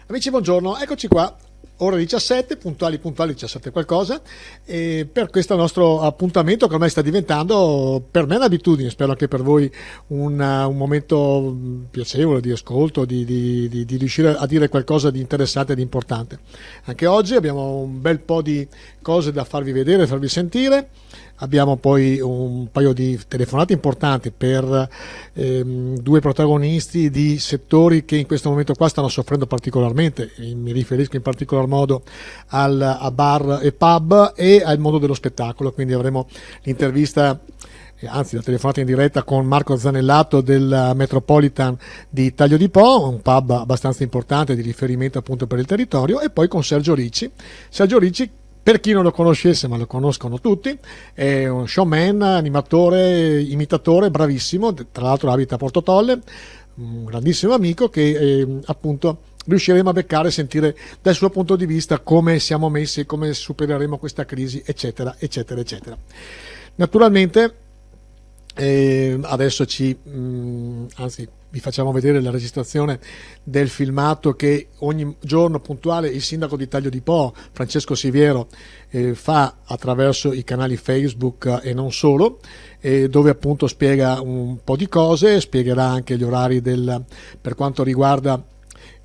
Amici, buongiorno, eccoci qua, ore 17, puntuali 17 qualcosa, e per questo nostro appuntamento che ormai sta diventando per me un'abitudine, spero anche per voi un momento piacevole di ascolto, di riuscire a dire qualcosa di interessante e di importante. Anche oggi abbiamo un bel po' di cose da farvi vedere, farvi sentire. Abbiamo poi un paio di telefonate importanti per due protagonisti di settori che in questo momento qua stanno soffrendo particolarmente. Mi riferisco in particolar modo a bar e pub e al mondo dello spettacolo, quindi avremo l'intervista, anzi la telefonata in diretta con Marco Zanellato del Metropolitan di Taglio di Po, un pub abbastanza importante di riferimento appunto per il territorio, e poi con Sergio Ricci. Sergio Ricci, per chi non lo conoscesse, ma lo conoscono tutti, è un showman, animatore, imitatore, bravissimo, tra l'altro abita a Porto Tolle, un grandissimo amico che appunto riusciremo a beccare e sentire dal suo punto di vista come siamo messi, come supereremo questa crisi, eccetera, eccetera, eccetera. Naturalmente adesso anzi vi facciamo vedere la registrazione del filmato che ogni giorno puntuale il sindaco di Taglio di Po, Francesco Siviero, fa attraverso i canali Facebook e non solo, dove appunto spiega un po' di cose, spiegherà anche gli orari per quanto riguarda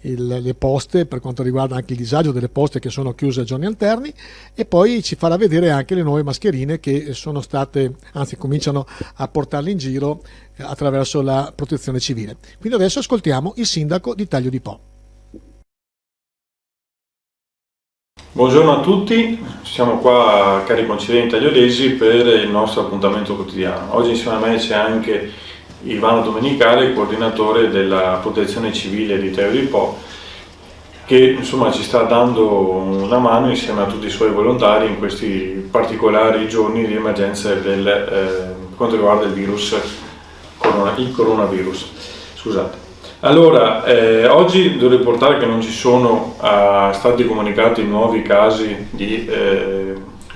le poste, per quanto riguarda anche il disagio delle poste che sono chiuse a giorni alterni, e poi ci farà vedere anche le nuove mascherine che sono state, anzi cominciano a portarle in giro attraverso la protezione civile. Quindi adesso ascoltiamo il sindaco di Taglio di Po. Buongiorno a tutti, siamo qua cari concittadini tagliolesi per il nostro appuntamento quotidiano. Oggi insieme a me c'è anche Ivano Domenicali, coordinatore della protezione civile di Taglio di Po, che insomma ci sta dando una mano insieme a tutti i suoi volontari in questi particolari giorni di emergenza per quanto riguarda il coronavirus. Scusate. Allora, oggi devo riportare che non ci sono stati comunicati nuovi casi di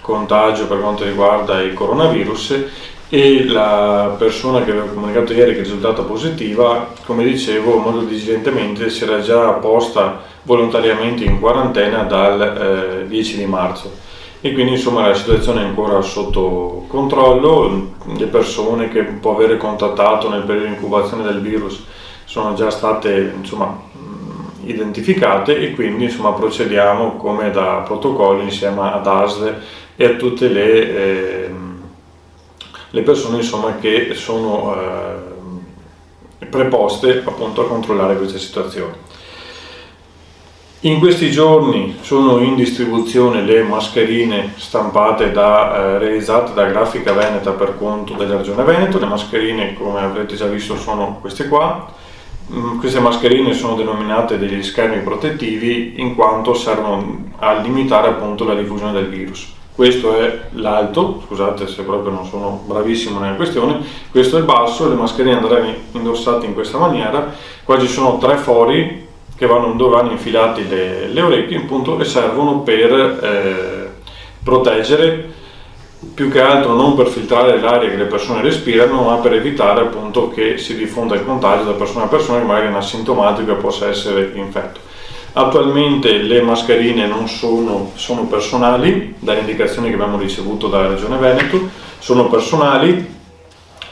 contagio per quanto riguarda il coronavirus, e la persona che avevo comunicato ieri che è risultata positiva, come dicevo, molto diligentemente si era già posta volontariamente in quarantena dal 10 di marzo, e quindi insomma la situazione è ancora sotto controllo. Le persone che può avere contattato nel periodo di incubazione del virus sono già state insomma identificate, e quindi insomma procediamo come da protocollo insieme ad ASL e a tutte le persone insomma che sono preposte appunto a controllare queste situazioni. In questi giorni sono in distribuzione le mascherine stampate realizzate da Grafica Veneta per conto della Regione Veneto. Le mascherine, come avrete già visto, sono queste qua. Queste mascherine sono denominate degli schermi protettivi in quanto servono a limitare appunto la diffusione del virus. Questo è l'alto, scusate se proprio non sono bravissimo nella questione, questo è il basso. Le mascherine andranno indossate in questa maniera. Qua ci sono 3 fori dove vanno infilati le orecchie appunto, e servono per proteggere, più che altro non per filtrare l'aria che le persone respirano, ma per evitare appunto che si diffonda il contagio da persona a persona che magari è asintomatico e possa essere infetto. Attualmente le mascherine non sono personali, dalle indicazioni che abbiamo ricevuto dalla Regione Veneto, sono personali,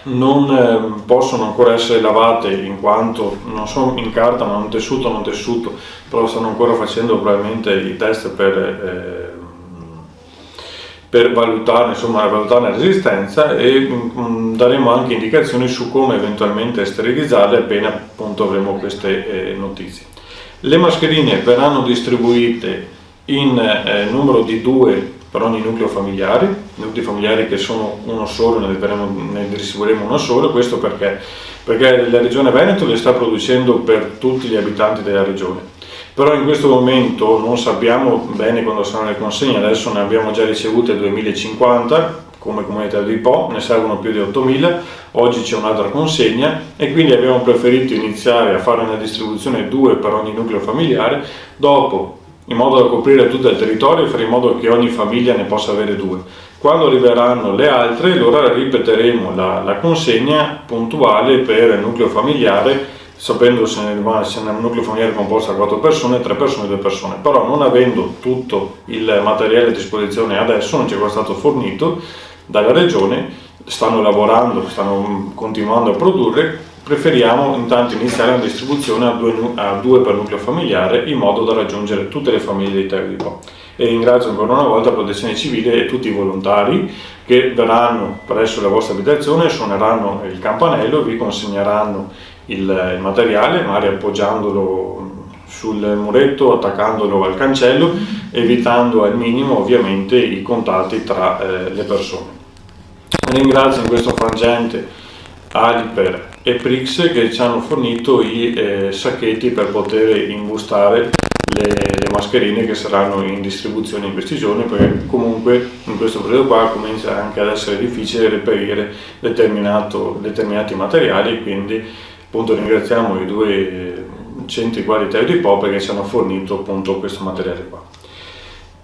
non possono ancora essere lavate in quanto non sono in carta ma non tessuto, però stanno ancora facendo probabilmente i test per valutare la resistenza, e daremo anche indicazioni su come eventualmente sterilizzarle appena appunto avremo queste notizie. Le mascherine verranno distribuite in numero di 2 per ogni nucleo familiare, nuclei familiari che sono uno solo, ne distribuiremo uno solo. Questo perché la Regione Veneto le sta producendo per tutti gli abitanti della regione, però in questo momento non sappiamo bene quando saranno le consegne. Adesso ne abbiamo già ricevute 2050 come comunità di Po, ne servono più di 8000, oggi c'è un'altra consegna, e quindi abbiamo preferito iniziare a fare una distribuzione 2 per ogni nucleo familiare, dopo in modo da coprire tutto il territorio e fare in modo che ogni famiglia ne possa avere 2. Quando arriveranno le altre, allora ripeteremo la consegna puntuale per il nucleo familiare sapendo se nel nucleo familiare composto da 4 persone, 3 persone, 2 persone, però non avendo tutto il materiale a disposizione adesso, non ci è stato fornito dalla regione, stanno lavorando, stanno continuando a produrre, preferiamo intanto iniziare una distribuzione a due per nucleo familiare in modo da raggiungere tutte le famiglie di Terre di Po. E ringrazio ancora una volta la Protezione Civile e tutti i volontari che verranno presso la vostra abitazione, suoneranno il campanello, vi consegneranno il materiale, magari appoggiandolo sul muretto, attaccandolo al cancello, evitando al minimo ovviamente i contatti tra le persone. Ringrazio in questo frangente Aliper e Prix che ci hanno fornito i sacchetti per poter imbustare le mascherine che saranno in distribuzione in questi giorni, perché comunque in questo periodo qua comincia anche ad essere difficile reperire determinati materiali, quindi appunto ringraziamo i due centri qua di Terre di Po perché ci hanno fornito appunto questo materiale qua.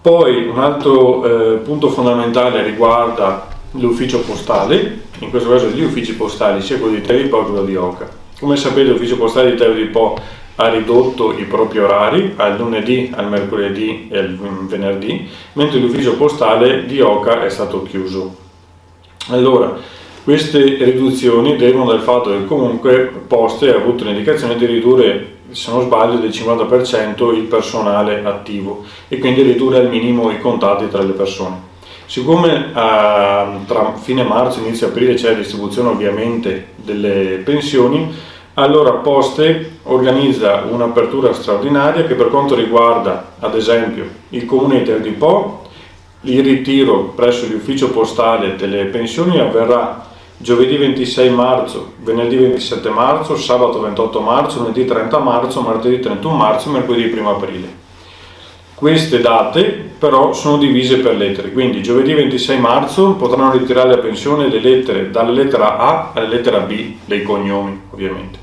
Poi un altro punto fondamentale riguarda l'ufficio postale, in questo caso gli uffici postali sia quello di Terre di Po che quello di Oca. Come sapete l'ufficio postale di Terre di Po ha ridotto i propri orari al lunedì, al mercoledì e al venerdì, mentre l'ufficio postale di Oca è stato chiuso. Allora, queste riduzioni derivano dal fatto che comunque Poste ha avuto l'indicazione di ridurre, se non sbaglio, del 50% il personale attivo e quindi ridurre al minimo i contatti tra le persone. Siccome tra fine marzo e inizio aprile c'è la distribuzione ovviamente delle pensioni, allora Poste organizza un'apertura straordinaria che per quanto riguarda ad esempio il comune di Terre di Po, il ritiro presso l'ufficio postale delle pensioni avverrà giovedì 26 marzo, venerdì 27 marzo, sabato 28 marzo, lunedì 30 marzo, martedì 31 marzo e mercoledì 1 aprile. Queste date però sono divise per lettere, quindi giovedì 26 marzo potranno ritirare la pensione le lettere dalla lettera A alla lettera B dei cognomi ovviamente,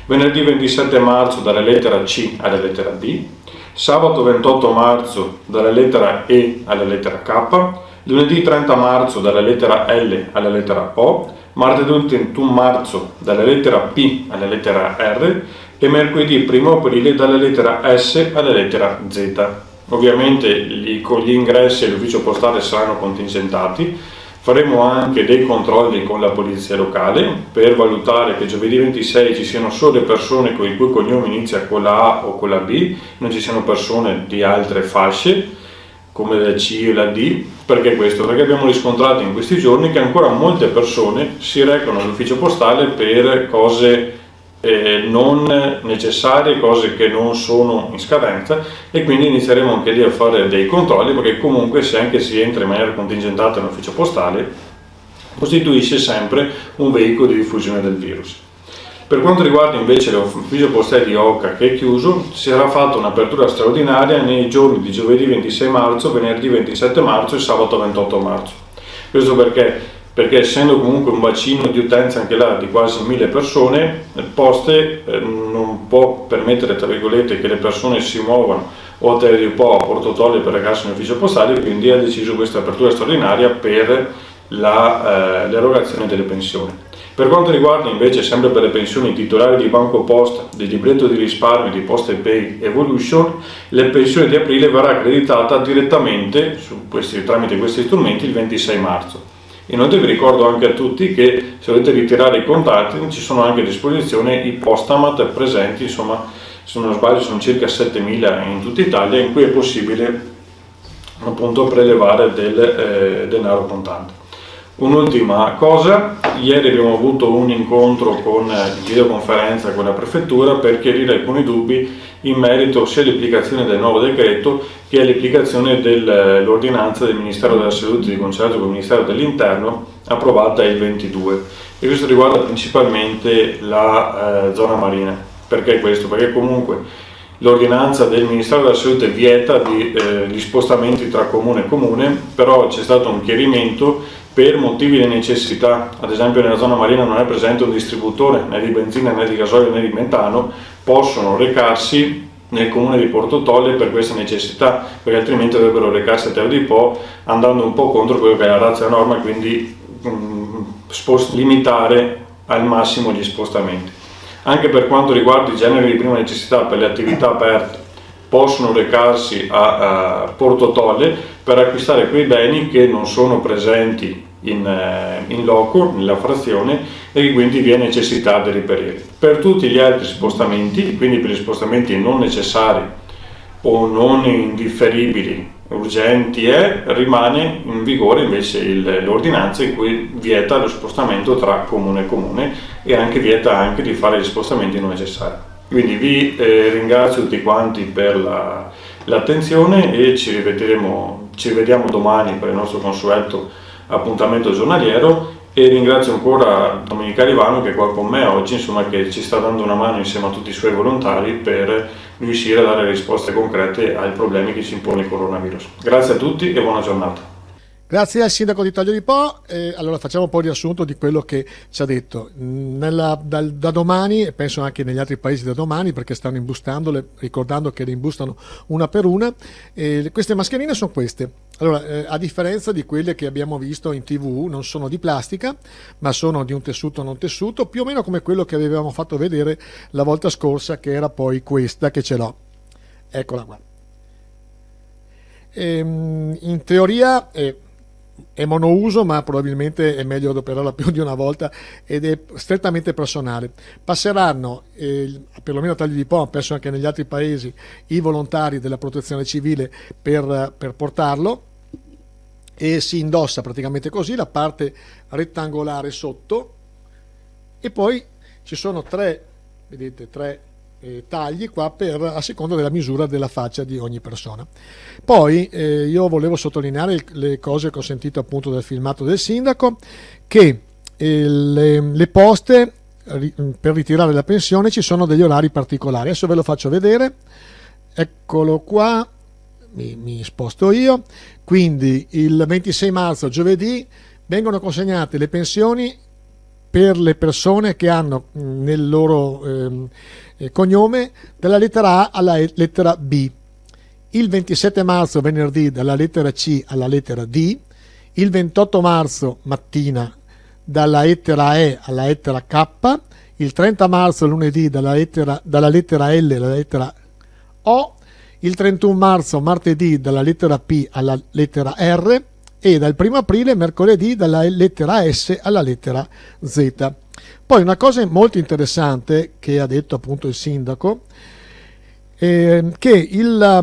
venerdì 27 marzo dalla lettera C alla lettera D, sabato 28 marzo dalla lettera E alla lettera K, lunedì 30 marzo dalla lettera L alla lettera O, martedì 31 marzo dalla lettera P alla lettera R e mercoledì 1 aprile dalla lettera S alla lettera Z. Ovviamente con gli ingressi all'ufficio postale saranno contingentati. Faremo anche dei controlli con la polizia locale per valutare che giovedì 26 ci siano solo le persone con i cui cognomi inizia con la A o con la B, non ci siano persone di altre fasce come la C e la D. Perché questo? Perché abbiamo riscontrato in questi giorni che ancora molte persone si recano all'ufficio postale per cose non necessarie, cose che non sono in scadenza, e quindi inizieremo anche lì a fare dei controlli, perché comunque se anche si entra in maniera contingentata nell'ufficio postale costituisce sempre un veicolo di diffusione del virus. Per quanto riguarda invece l'ufficio postale di Oca, che è chiuso, si sarà fatta un'apertura straordinaria nei giorni di giovedì 26 marzo, venerdì 27 marzo e sabato 28 marzo. Questo perché essendo comunque un bacino di utenza anche là di quasi 1000 persone, Poste non può permettere, tra virgolette, che le persone si muovano o a Terre di Po o a Porto Tolle per recarsi in ufficio postale, quindi ha deciso questa apertura straordinaria per l'erogazione delle pensioni. Per quanto riguarda invece sempre per le pensioni titolari di Banco Posta, di libretto di risparmio di PostePay Evolution, le pensioni di aprile verrà accreditata direttamente tramite questi strumenti il 26 marzo. Inoltre vi ricordo anche a tutti che se volete ritirare i contatti ci sono anche a disposizione i Postamat presenti, insomma se non sbaglio sono circa 7.000 in tutta Italia, in cui è possibile appunto prelevare del denaro contante. Un'ultima cosa, ieri abbiamo avuto un incontro con videoconferenza con la prefettura per chiarire alcuni dubbi in merito sia all'applicazione del nuovo decreto che all'applicazione dell'ordinanza del Ministero della Salute di concerto con il Ministero dell'Interno approvata il 22, e questo riguarda principalmente la zona marina. Perché questo? Perché comunque l'ordinanza del Ministero della Salute vieta gli spostamenti tra comune e comune, però c'è stato un chiarimento per motivi di necessità. Ad esempio nella zona marina non è presente un distributore né di benzina né di gasolio né di metano, possono recarsi nel comune di Porto Tolle per questa necessità, perché altrimenti dovrebbero recarsi a Terre di Po, andando un po' contro quello che è la razza norma, quindi limitare al massimo gli spostamenti. Anche per quanto riguarda i generi di prima necessità per le attività aperte, possono recarsi a Porto Tolle per acquistare quei beni che non sono presenti in loco, nella frazione, e che quindi vi è necessità di reperire. Per tutti gli altri spostamenti, quindi per gli spostamenti non necessari o non indifferibili, urgenti, rimane in vigore invece l'ordinanza in cui vieta lo spostamento tra comune e comune e anche vieta anche di fare gli spostamenti non necessari. Quindi vi ringrazio tutti quanti per l'attenzione e ci rivediamo domani per il nostro consueto appuntamento giornaliero, e ringrazio ancora Domenica Rivano che è qua con me oggi, insomma, che ci sta dando una mano insieme a tutti i suoi volontari per riuscire a dare risposte concrete ai problemi che ci impone il coronavirus. Grazie a tutti e buona giornata. Grazie al sindaco di Taglio di Po. Allora facciamo un po' di riassunto di quello che ci ha detto. Da domani, e penso anche negli altri paesi da domani, perché stanno imbustandole, ricordando che le imbustano una per una, queste mascherine sono queste. Allora, a differenza di quelle che abbiamo visto in TV, non sono di plastica, ma sono di un tessuto non tessuto, più o meno come quello che avevamo fatto vedere la volta scorsa, che era poi questa che ce l'ho. Eccola qua. In teoria è monouso, ma probabilmente è meglio adoperarla più di una volta ed è strettamente personale. Passeranno, perlomeno a Taglio di Po, penso anche negli altri paesi, i volontari della protezione civile per portarlo, e si indossa praticamente così la parte rettangolare sotto, e poi ci sono tre tagli qua a seconda della misura della faccia di ogni persona. Poi io volevo sottolineare le cose che ho sentito appunto dal filmato del sindaco, che le poste per ritirare la pensione ci sono degli orari particolari. Adesso ve lo faccio vedere, eccolo qua, mi sposto io. Quindi il 26 marzo, giovedì, vengono consegnate le pensioni per le persone che hanno nel loro cognome dalla lettera A alla lettera B. Il 27 marzo, venerdì, dalla lettera C alla lettera D. Il 28 marzo, mattina, dalla lettera E alla lettera K. Il 30 marzo, lunedì, dalla lettera L alla lettera O. Il 31 marzo, martedì, dalla lettera P alla lettera R. E dal 1 aprile, mercoledì, dalla lettera S alla lettera Z. Poi una cosa molto interessante che ha detto appunto il sindaco, che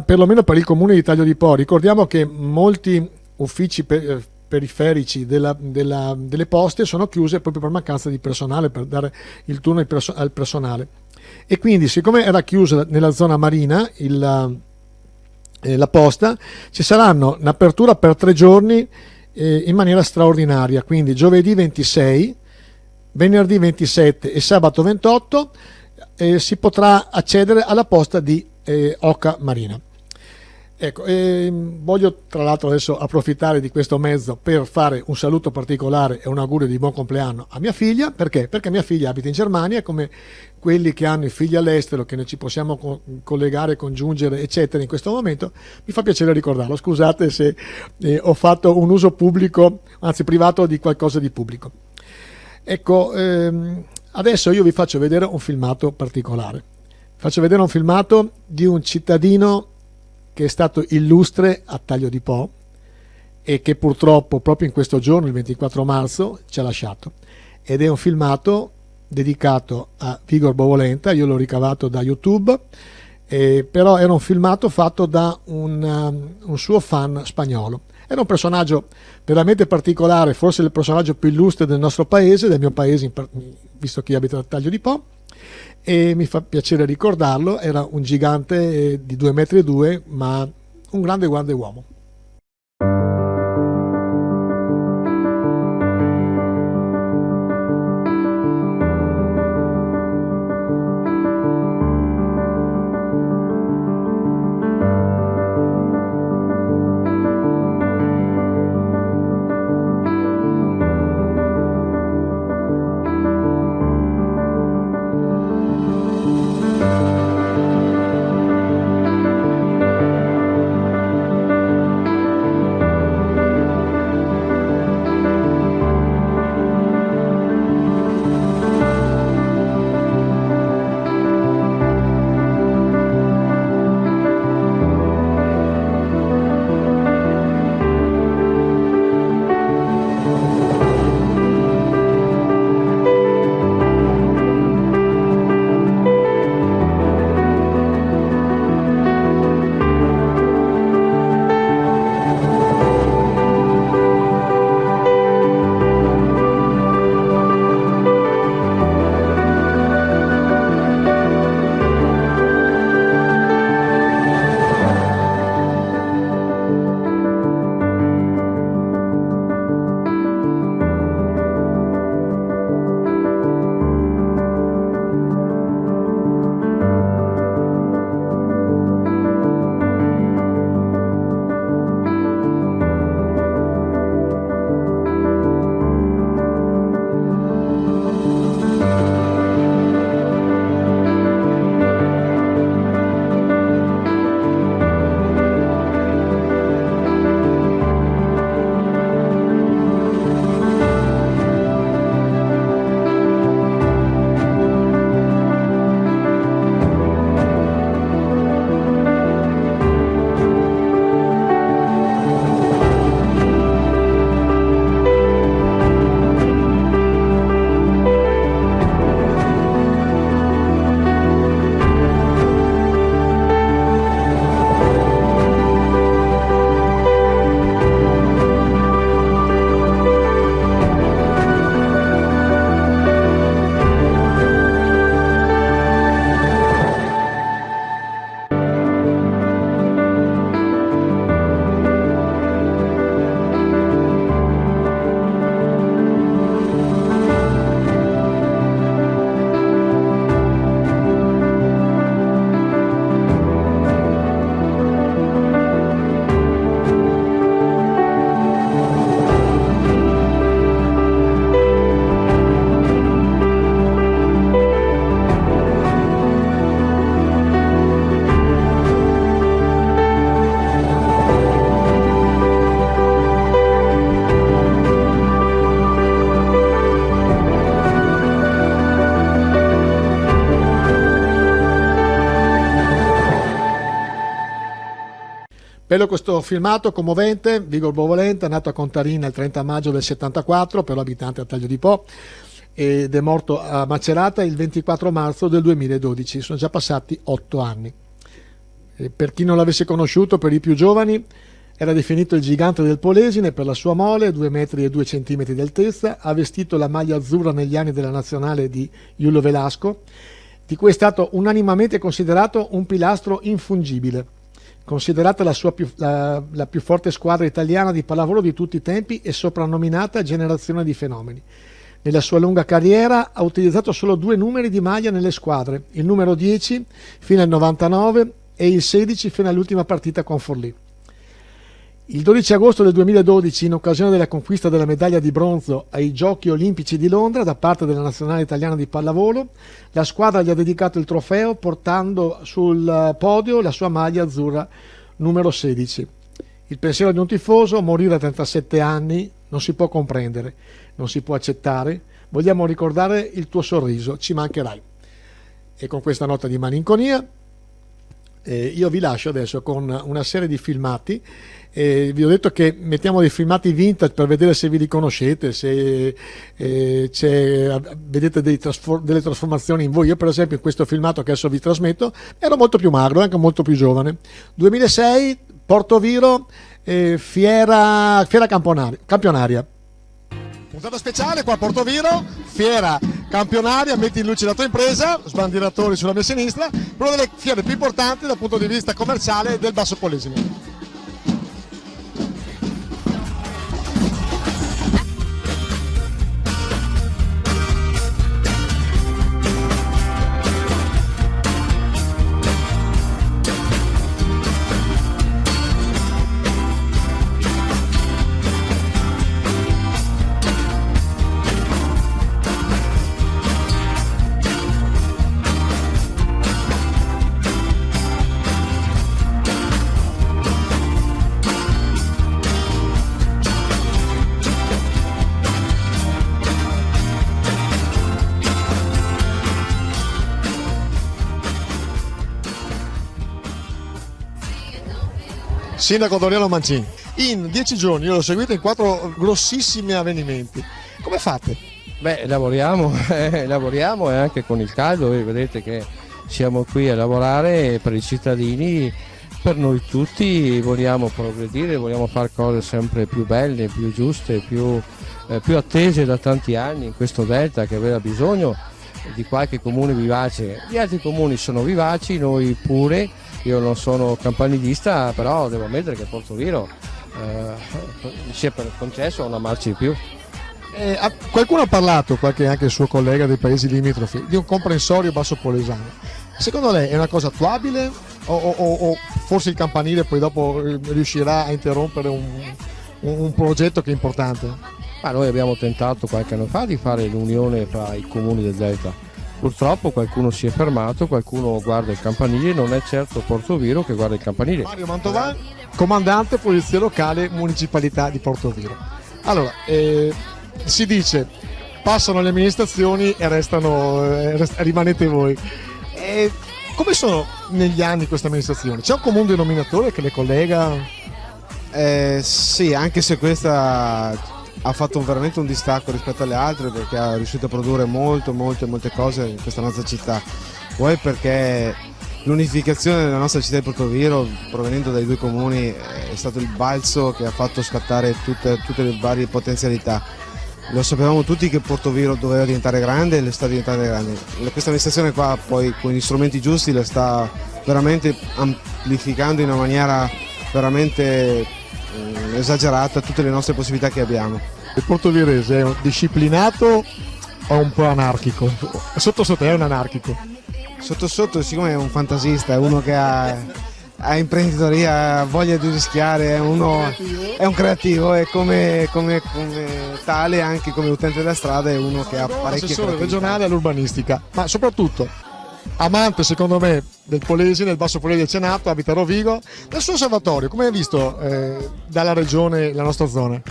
perlomeno per il comune di Taglio di Po, ricordiamo che molti uffici periferici delle poste sono chiuse proprio per mancanza di personale, per dare il turno al personale, e quindi siccome era chiusa nella zona marina la posta, ci saranno un'apertura per 3 giorni in maniera straordinaria, quindi giovedì 26, venerdì 27 e sabato 28 si potrà accedere alla posta di Oca Marina. Ecco, voglio tra l'altro adesso approfittare di questo mezzo per fare un saluto particolare e un augurio di buon compleanno a mia figlia. Perché? Perché mia figlia abita in Germania, e come quelli che hanno i figli all'estero, che noi ci possiamo collegare, congiungere, eccetera, in questo momento, mi fa piacere ricordarlo. Scusate se ho fatto un uso pubblico, anzi privato, di qualcosa di pubblico. Ecco, adesso io vi faccio vedere un filmato particolare. Faccio vedere un filmato di un cittadino che è stato illustre a Taglio di Po e che purtroppo proprio in questo giorno, il 24 marzo, ci ha lasciato. Ed è un filmato dedicato a Vigor Bovolenta, io l'ho ricavato da YouTube, però era un filmato fatto da un suo fan spagnolo. Era un personaggio veramente particolare, forse il personaggio più illustre del nostro paese, del mio paese, visto che io abito a Taglio di Po, e mi fa piacere ricordarlo. Era un gigante di 2,2 m, ma un grande uomo. Bello questo filmato commovente. Vigor Bovolenta, nato a Contarina il 30 maggio del 74, però abitante a Taglio di Po, ed è morto a Macerata il 24 marzo del 2012. Sono già passati 8 anni. E per chi non l'avesse conosciuto, per i più giovani, era definito il gigante del Polesine per la sua mole, 2 metri e 2 centimetri di altezza. Ha vestito la maglia azzurra negli anni della nazionale di Julio Velasco, di cui è stato unanimemente considerato un pilastro infungibile, considerata la più forte squadra italiana di pallavolo di tutti i tempi e soprannominata generazione di fenomeni. Nella sua lunga carriera ha utilizzato solo 2 numeri di maglia nelle squadre, il numero 10 fino al 99 e il 16 fino all'ultima partita con Forlì. Il 12 agosto del 2012, in occasione della conquista della medaglia di bronzo ai Giochi Olimpici di Londra da parte della nazionale italiana di pallavolo, la squadra gli ha dedicato il trofeo portando sul podio la sua maglia azzurra numero 16. Il pensiero di un tifoso: morire a 37 anni non si può comprendere, non si può accettare. Vogliamo ricordare il tuo sorriso, ci mancherai. E con questa nota di malinconia io vi lascio adesso con una serie di filmati. Vi ho detto che mettiamo dei filmati vintage per vedere se vi riconoscete, se vedete delle trasformazioni in voi. Io per esempio in questo filmato che adesso vi trasmetto ero molto più magro, anche molto più giovane. 2006, Portoviro, fiera campionaria. Puntata speciale qua a Portoviro, fiera campionaria, metti in luce la tua impresa, sbandieratori sulla mia sinistra, una delle fiere più importanti dal punto di vista commerciale del Basso Polesine. Sindaco Doriano Mancini, in 10 giorni io l'ho seguito in 4 grossissimi avvenimenti. Come fate? Beh, lavoriamo e anche con il caldo, vedete che siamo qui a lavorare per i cittadini, per noi tutti. Vogliamo progredire, vogliamo fare cose sempre più belle, più giuste, più attese da tanti anni in questo Delta, che aveva bisogno di qualche comune vivace. Gli altri comuni sono vivaci, noi pure. Io non sono campanilista, però devo ammettere che Portoviro si è concesso una marcia in più. Qualcuno ha parlato, qualche anche il suo collega dei paesi limitrofi, di un comprensorio basso polesano. Secondo lei è una cosa attuabile o forse il campanile poi dopo riuscirà a interrompere un progetto che è importante? Ma noi abbiamo tentato qualche anno fa di fare l'unione fra i comuni del Delta. Purtroppo qualcuno si è fermato, qualcuno guarda il campanile, non è certo Portoviro che guarda il campanile. Mario Mantovan, comandante Polizia Locale Municipalità di Portoviro. Allora, si dice, passano le amministrazioni e rimanete voi. Come sono negli anni queste amministrazioni? C'è un comune denominatore che le collega? Sì, anche se questa ha fatto veramente un distacco rispetto alle altre, perché ha riuscito a produrre molte cose in questa nostra città. Poi perché l'unificazione della nostra città di Portoviro, provenendo dai 2 comuni, è stato il balzo che ha fatto scattare tutte le varie potenzialità. Lo sapevamo tutti che Portoviro doveva diventare grande e le sta diventando grande. Questa amministrazione qua poi con gli strumenti giusti la sta veramente amplificando in una maniera veramente esagerata tutte le nostre possibilità che abbiamo. Il portovirese è disciplinato o un po' anarchico? Sotto è un anarchico? Sotto, siccome è un fantasista, è uno che ha imprenditoria, ha voglia di rischiare, è un creativo e come tale, anche come utente della strada, è uno che ha parecchie assessore regionale all'urbanistica, ma soprattutto amante secondo me del Polesine, del Basso Polesine del Cenato, abita a Rovigo. Nel suo osservatorio, come hai visto dalla regione la nostra zona?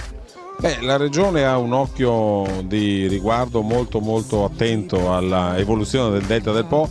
La regione ha un occhio di riguardo molto attento all'evoluzione del Delta del Po.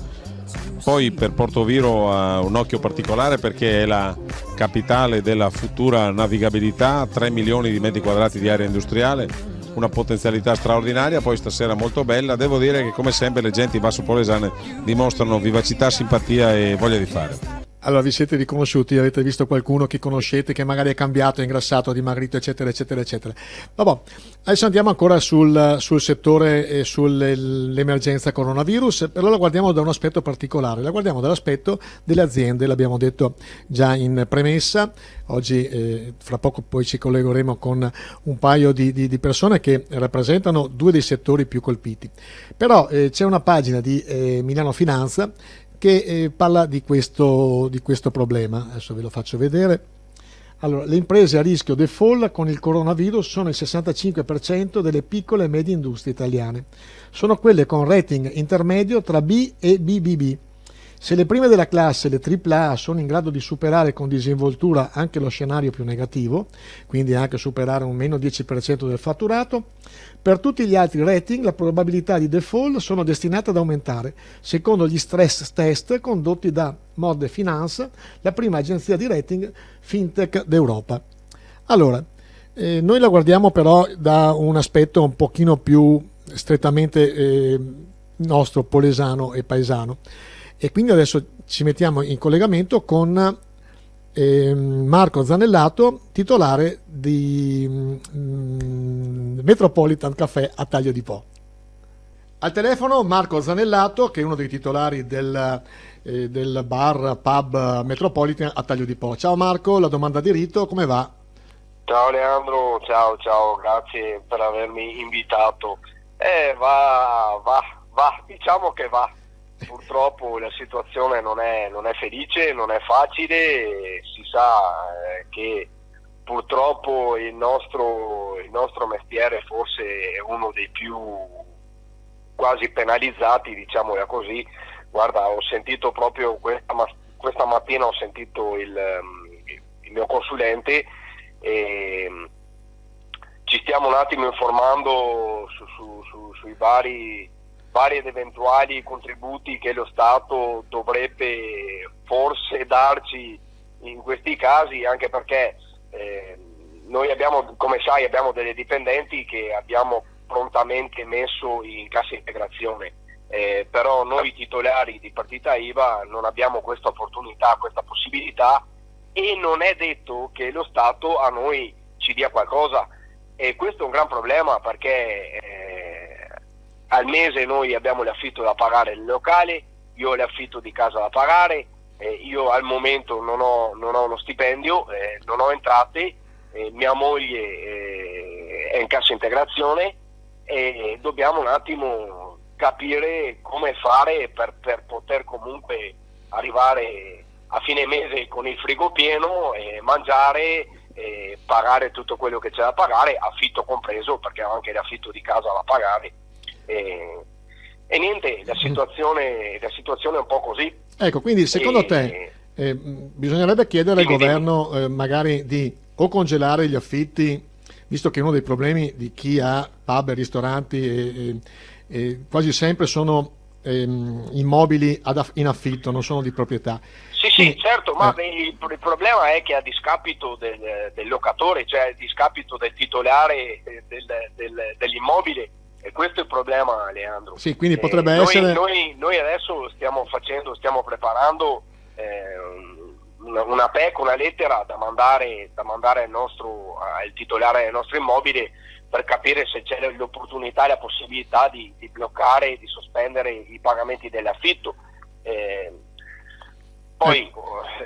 Poi per Portoviro ha un occhio particolare perché è la capitale della futura navigabilità, 3 milioni di metri quadrati di area industriale, una potenzialità straordinaria. Poi stasera molto bella, devo dire che come sempre le genti bassopolesane dimostrano vivacità, simpatia e voglia di fare. Allora, vi siete riconosciuti? Avete visto qualcuno che conoscete che magari è cambiato, è ingrassato, è dimagrito, eccetera, eccetera, eccetera. Vabbè, adesso andiamo ancora sul settore e sull'emergenza coronavirus, però la guardiamo da un aspetto particolare, la guardiamo dall'aspetto delle aziende, l'abbiamo detto già in premessa. Oggi, fra poco poi ci collegheremo con un paio di persone che rappresentano due dei settori più colpiti. Però c'è una pagina di Milano Finanza che parla di questo problema. Adesso ve lo faccio vedere. Allora, le imprese a rischio default con il coronavirus sono il 65% delle piccole e medie industrie italiane. Sono quelle con rating intermedio tra B e BBB. Se le prime della classe, le AAA, sono in grado di superare con disinvoltura anche lo scenario più negativo, quindi anche superare un meno 10% del fatturato, per tutti gli altri rating la probabilità di default sono destinate ad aumentare, secondo gli stress test condotti da Morde Finance, la prima agenzia di rating fintech d'Europa. Allora, noi la guardiamo però da un aspetto un pochino più strettamente nostro, polesano e paesano. E quindi adesso ci mettiamo in collegamento con Marco Zanellato, titolare di Metropolitan Caffè a Taglio di Po. Al telefono Marco Zanellato, che è uno dei titolari del bar pub Metropolitan a Taglio di Po. Ciao Marco, la domanda di rito, come va? Ciao Leandro, ciao, grazie per avermi invitato. Va, diciamo che va. Purtroppo la situazione non è felice, non è facile, si sa che purtroppo il nostro mestiere forse è uno dei più quasi penalizzati, diciamola così. Guarda, ho sentito proprio questa mattina ho sentito il mio consulente e ci stiamo un attimo informando sui vari ed eventuali contributi che lo Stato dovrebbe forse darci in questi casi, anche perché noi abbiamo, come sai, abbiamo delle dipendenti che abbiamo prontamente messo in cassa integrazione, però noi titolari di partita IVA non abbiamo questa opportunità, questa possibilità, e non è detto che lo Stato a noi ci dia qualcosa, e questo è un gran problema, perché al mese noi abbiamo l'affitto da pagare nel locale, io ho l'affitto di casa da pagare, io al momento non ho uno stipendio, non ho entrate, mia moglie è in cassa integrazione, e dobbiamo un attimo capire come fare per poter comunque arrivare a fine mese con il frigo pieno e mangiare e pagare tutto quello che c'è da pagare, affitto compreso, perché ho anche l'affitto di casa da pagare. E niente, la situazione è un po' così. Ecco, quindi secondo te bisognerebbe chiedere al governo magari di o congelare gli affitti, visto che uno dei problemi di chi ha pub e ristoranti quasi sempre sono immobili in affitto, non sono di proprietà. Sì, certo, ma il problema è che a discapito del locatore, cioè a discapito del titolare dell'immobile, e questo è il problema, Leandro. Sì, quindi potrebbe essere... Noi adesso stiamo preparando una PEC, una lettera da mandare al titolare del nostro immobile, per capire se c'è l'opportunità e la possibilità di bloccare, di sospendere i pagamenti dell'affitto. Poi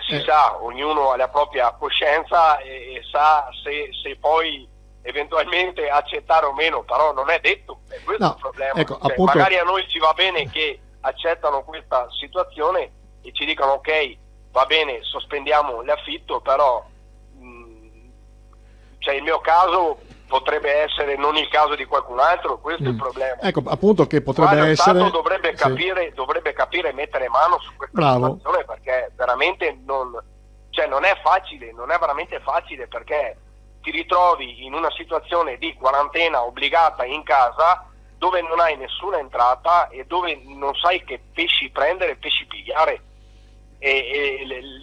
si sa, ognuno ha la propria coscienza e sa se poi eventualmente accettare o meno, però non è detto, è questo il problema. Ecco, appunto... Magari a noi ci va bene che accettano questa situazione e ci dicono ok, va bene, sospendiamo l'affitto, però il mio caso potrebbe essere non il caso di qualcun altro, questo è il problema. Ecco, appunto, che potrebbe essere... Lo Stato dovrebbe capire e mettere mano su questa situazione, perché veramente non è facile, non è veramente facile, perché ti ritrovi in una situazione di quarantena obbligata in casa, dove non hai nessuna entrata e dove non sai che pesci prendere e pesci pigliare,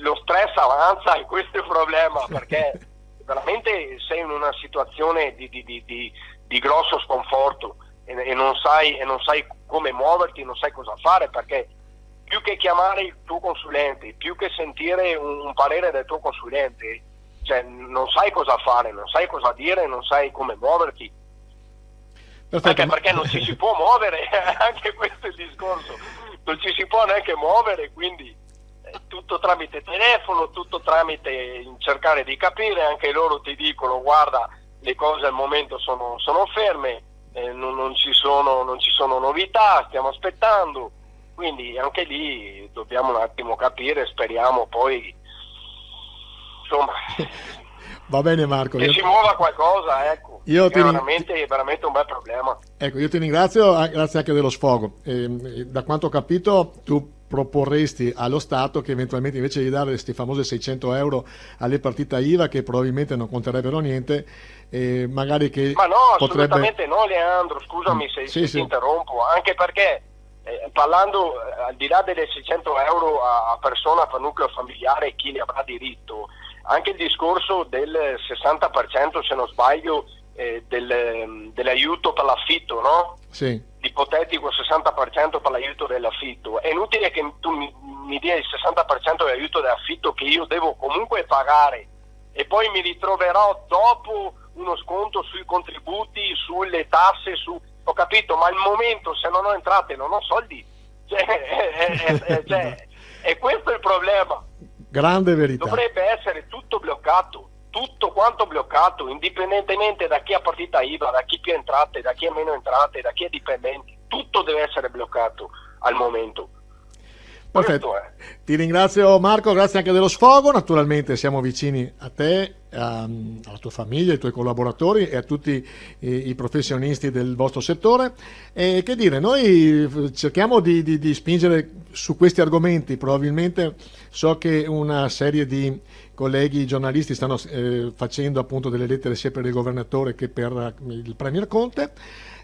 lo stress avanza, e questo è il problema, perché veramente sei in una situazione di grosso sconforto e non sai come muoverti, non sai cosa fare, perché più che chiamare il tuo consulente, più che sentire un parere del tuo consulente, cioè non sai cosa fare, non sai cosa dire, non sai come muoverti. Perfetto. Anche perché non ci si può muovere, anche questo è il discorso, non ci si può neanche muovere, quindi tutto tramite telefono, tutto tramite cercare di capire. Anche loro ti dicono: guarda, le cose al momento sono ferme, non ci sono novità, stiamo aspettando, quindi anche lì dobbiamo un attimo capire, speriamo poi, insomma, va bene Marco, che si muova qualcosa, ecco. È veramente un bel problema. Ecco, io ti ringrazio, grazie anche dello sfogo. Da quanto ho capito, tu proporresti allo Stato che eventualmente, invece di dare questi famosi 600 euro alle partite IVA, che probabilmente non conterebbero niente, magari che ma no, potrebbe... assolutamente no, Leandro, scusami se ti interrompo, anche perché parlando al di là delle 600 euro a persona per nucleo familiare, chi ne avrà diritto, anche il discorso del 60%, se non sbaglio, dell'aiuto per l'affitto, no? Sì. Ipotetico 60% per l'aiuto dell'affitto. È inutile che tu mi dia il 60% dell'aiuto dell'affitto che io devo comunque pagare, e poi mi ritroverò dopo uno sconto sui contributi, sulle tasse, ho capito, ma al momento se non ho entrate non ho soldi, e questo è il problema. Grande verità. Dovrebbe essere tutto bloccato, tutto quanto bloccato, indipendentemente da chi ha partita IVA, da chi più entrate, da chi ha meno entrate, da chi è dipendente, tutto deve essere bloccato al momento. Perfetto, ti ringrazio Marco, grazie anche dello sfogo. Naturalmente siamo vicini a te, alla tua famiglia, ai tuoi collaboratori e a tutti i professionisti del vostro settore. E che dire, noi cerchiamo di spingere su questi argomenti. Probabilmente so che una serie di colleghi giornalisti stanno facendo appunto delle lettere sia per il governatore che per il Premier Conte.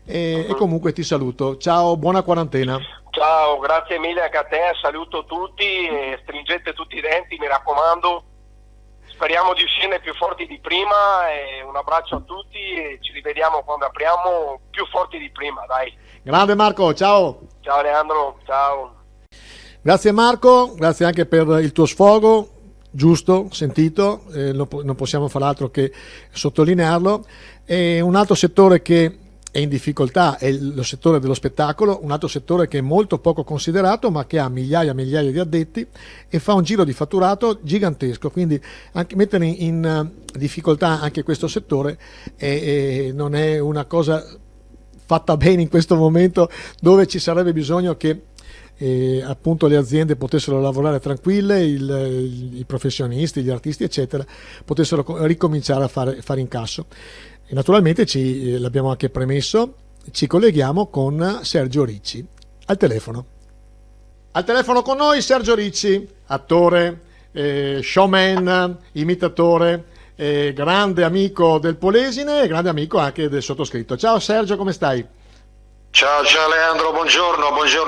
E comunque ti saluto, ciao, buona quarantena. Ciao, grazie mille anche a te, saluto tutti, stringete tutti i denti, mi raccomando, speriamo di uscirne più forti di prima, e un abbraccio a tutti e ci rivediamo quando apriamo più forti di prima, dai. Grande Marco, ciao. Ciao Leandro, ciao. Grazie Marco, grazie anche per il tuo sfogo, giusto, sentito, non possiamo far altro che sottolinearlo. E un altro settore che è in difficoltà è lo settore dello spettacolo, un altro settore che è molto poco considerato ma che ha migliaia e migliaia di addetti e fa un giro di fatturato gigantesco, quindi anche mettere in difficoltà anche questo settore non è una cosa fatta bene in questo momento, dove ci sarebbe bisogno che appunto le aziende potessero lavorare tranquille, i professionisti, gli artisti eccetera potessero ricominciare a fare incasso. E naturalmente l'abbiamo anche premesso, ci colleghiamo con Sergio Ricci al telefono. Al telefono con noi Sergio Ricci, attore, showman, imitatore, grande amico del Polesine e grande amico anche del sottoscritto. Ciao Sergio, come stai? Ciao Leandro, buongiorno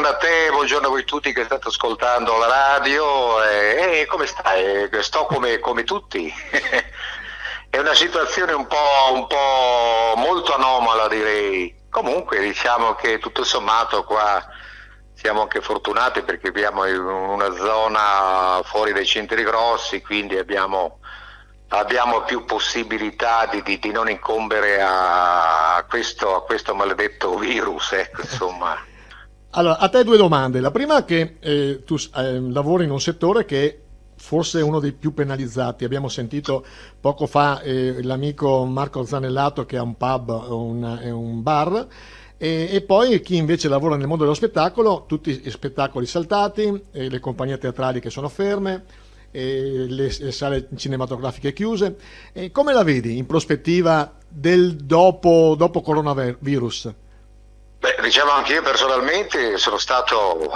a te, buongiorno a voi tutti che state ascoltando la radio. Come stai? Sto come tutti. È una situazione un po' molto anomala, direi. Comunque diciamo che tutto sommato qua siamo anche fortunati perché viviamo in una zona fuori dai centri grossi, quindi abbiamo più possibilità di non incombere a questo maledetto virus, ecco, insomma. Allora, a te due domande. La prima è che tu lavori in un settore che è forse uno dei più penalizzati. Abbiamo sentito poco fa l'amico Marco Zanellato che ha un pub e un bar, e poi chi invece lavora nel mondo dello spettacolo, tutti gli spettacoli saltati, le compagnie teatrali che sono ferme, le sale cinematografiche chiuse. Come la vedi in prospettiva del dopo coronavirus? Beh, diciamo anche io personalmente sono stato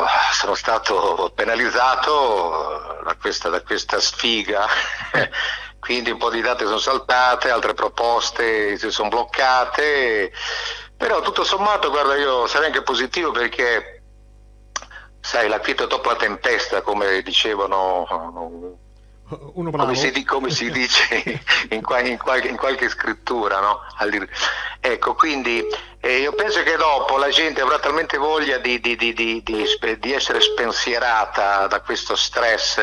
penalizzato da questa sfiga, quindi un po' di date sono saltate, altre proposte si sono bloccate, però tutto sommato guarda, io sarei anche positivo perché sai, la quiete dopo la tempesta, come dicevano, Uno bravo. come si dice in qualche scrittura, no? Ecco, quindi io penso che dopo la gente avrà talmente voglia di essere spensierata da questo stress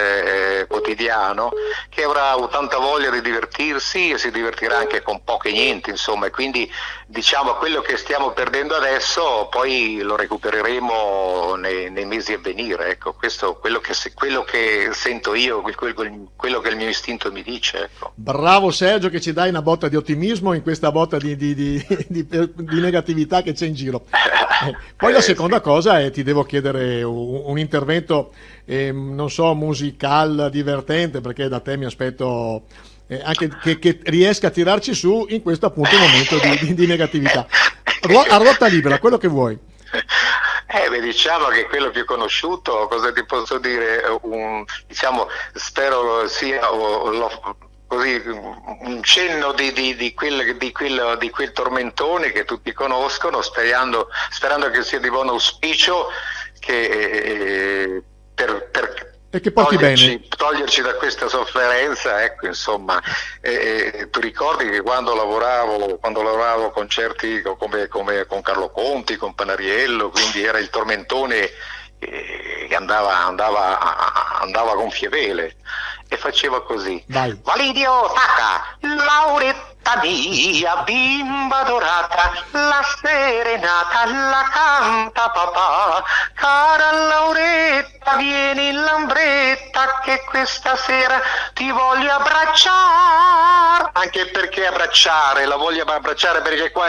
quotidiano, che avrà tanta voglia di divertirsi, e si divertirà anche con poco e niente, insomma, e quindi diciamo quello che stiamo perdendo adesso poi lo recupereremo nei mesi a venire. Ecco, questo quello che sento io, quello che il mio istinto mi dice, ecco. Bravo Sergio, che ci dai una botta di ottimismo in questa botta di negatività che c'è in giro. Poi la seconda cosa è, ti devo chiedere un intervento, non so, musical, divertente, perché da te mi aspetto anche che riesca a tirarci su in questo appunto momento di negatività. A ruota libera, quello che vuoi. Diciamo che quello più conosciuto, cosa ti posso dire, diciamo, spero sia così un cenno di quel tormentone che tutti conoscono, sperando che sia di buon auspicio, che e che porti toglierci da questa sofferenza, ecco, insomma. Tu ricordi che quando lavoravo concerti come con Carlo Conti, con Panariello, quindi era il tormentone che andava con Fievele e faceva così. Vai. Validio, tacca, Lauretta mia, bimba dorata, la serenata la canta papà, cara Lauretta vieni in lambretta che questa sera ti voglio abbracciare, anche perché la voglio abbracciare perché qua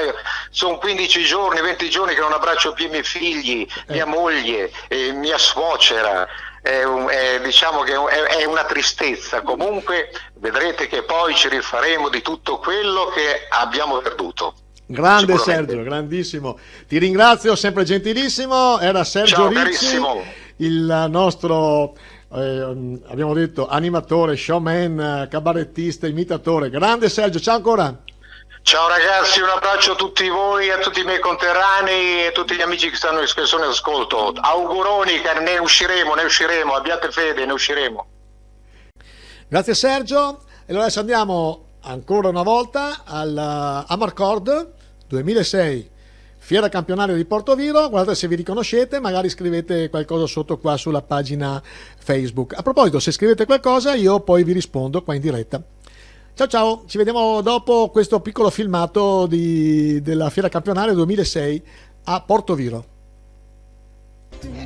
sono 15 giorni, 20 giorni che non abbraccio più i miei figli, mia moglie, mia suocera. Diciamo che è una tristezza. Comunque vedrete che poi ci rifaremo di tutto quello che abbiamo perduto. Grande Sergio, grandissimo, ti ringrazio, sempre gentilissimo. Era Sergio Ricci, il nostro abbiamo detto animatore, showman, cabarettista, imitatore. Grande Sergio, ciao ancora. Ciao ragazzi, un abbraccio a tutti voi, a tutti i miei conterranei e a tutti gli amici che sono in ascolto. Auguroni, che ne usciremo, abbiate fede, ne usciremo. Grazie Sergio. E allora adesso andiamo ancora una volta al Amarcord 2006, Fiera Campionaria di Portoviro. Guardate se vi riconoscete, magari scrivete qualcosa sotto qua sulla pagina Facebook. A proposito, se scrivete qualcosa io poi vi rispondo qua in diretta. Ciao, ci vediamo dopo questo piccolo filmato della Fiera Campionaria 2006 a Portoviro.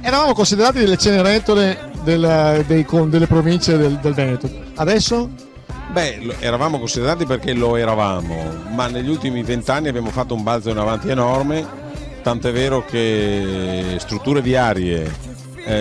Eravamo considerati delle cenerentole delle province del Veneto. Adesso? Beh, eravamo considerati perché lo eravamo, ma negli ultimi 20 anni abbiamo fatto un balzo in avanti enorme, tant'è vero che strutture viarie,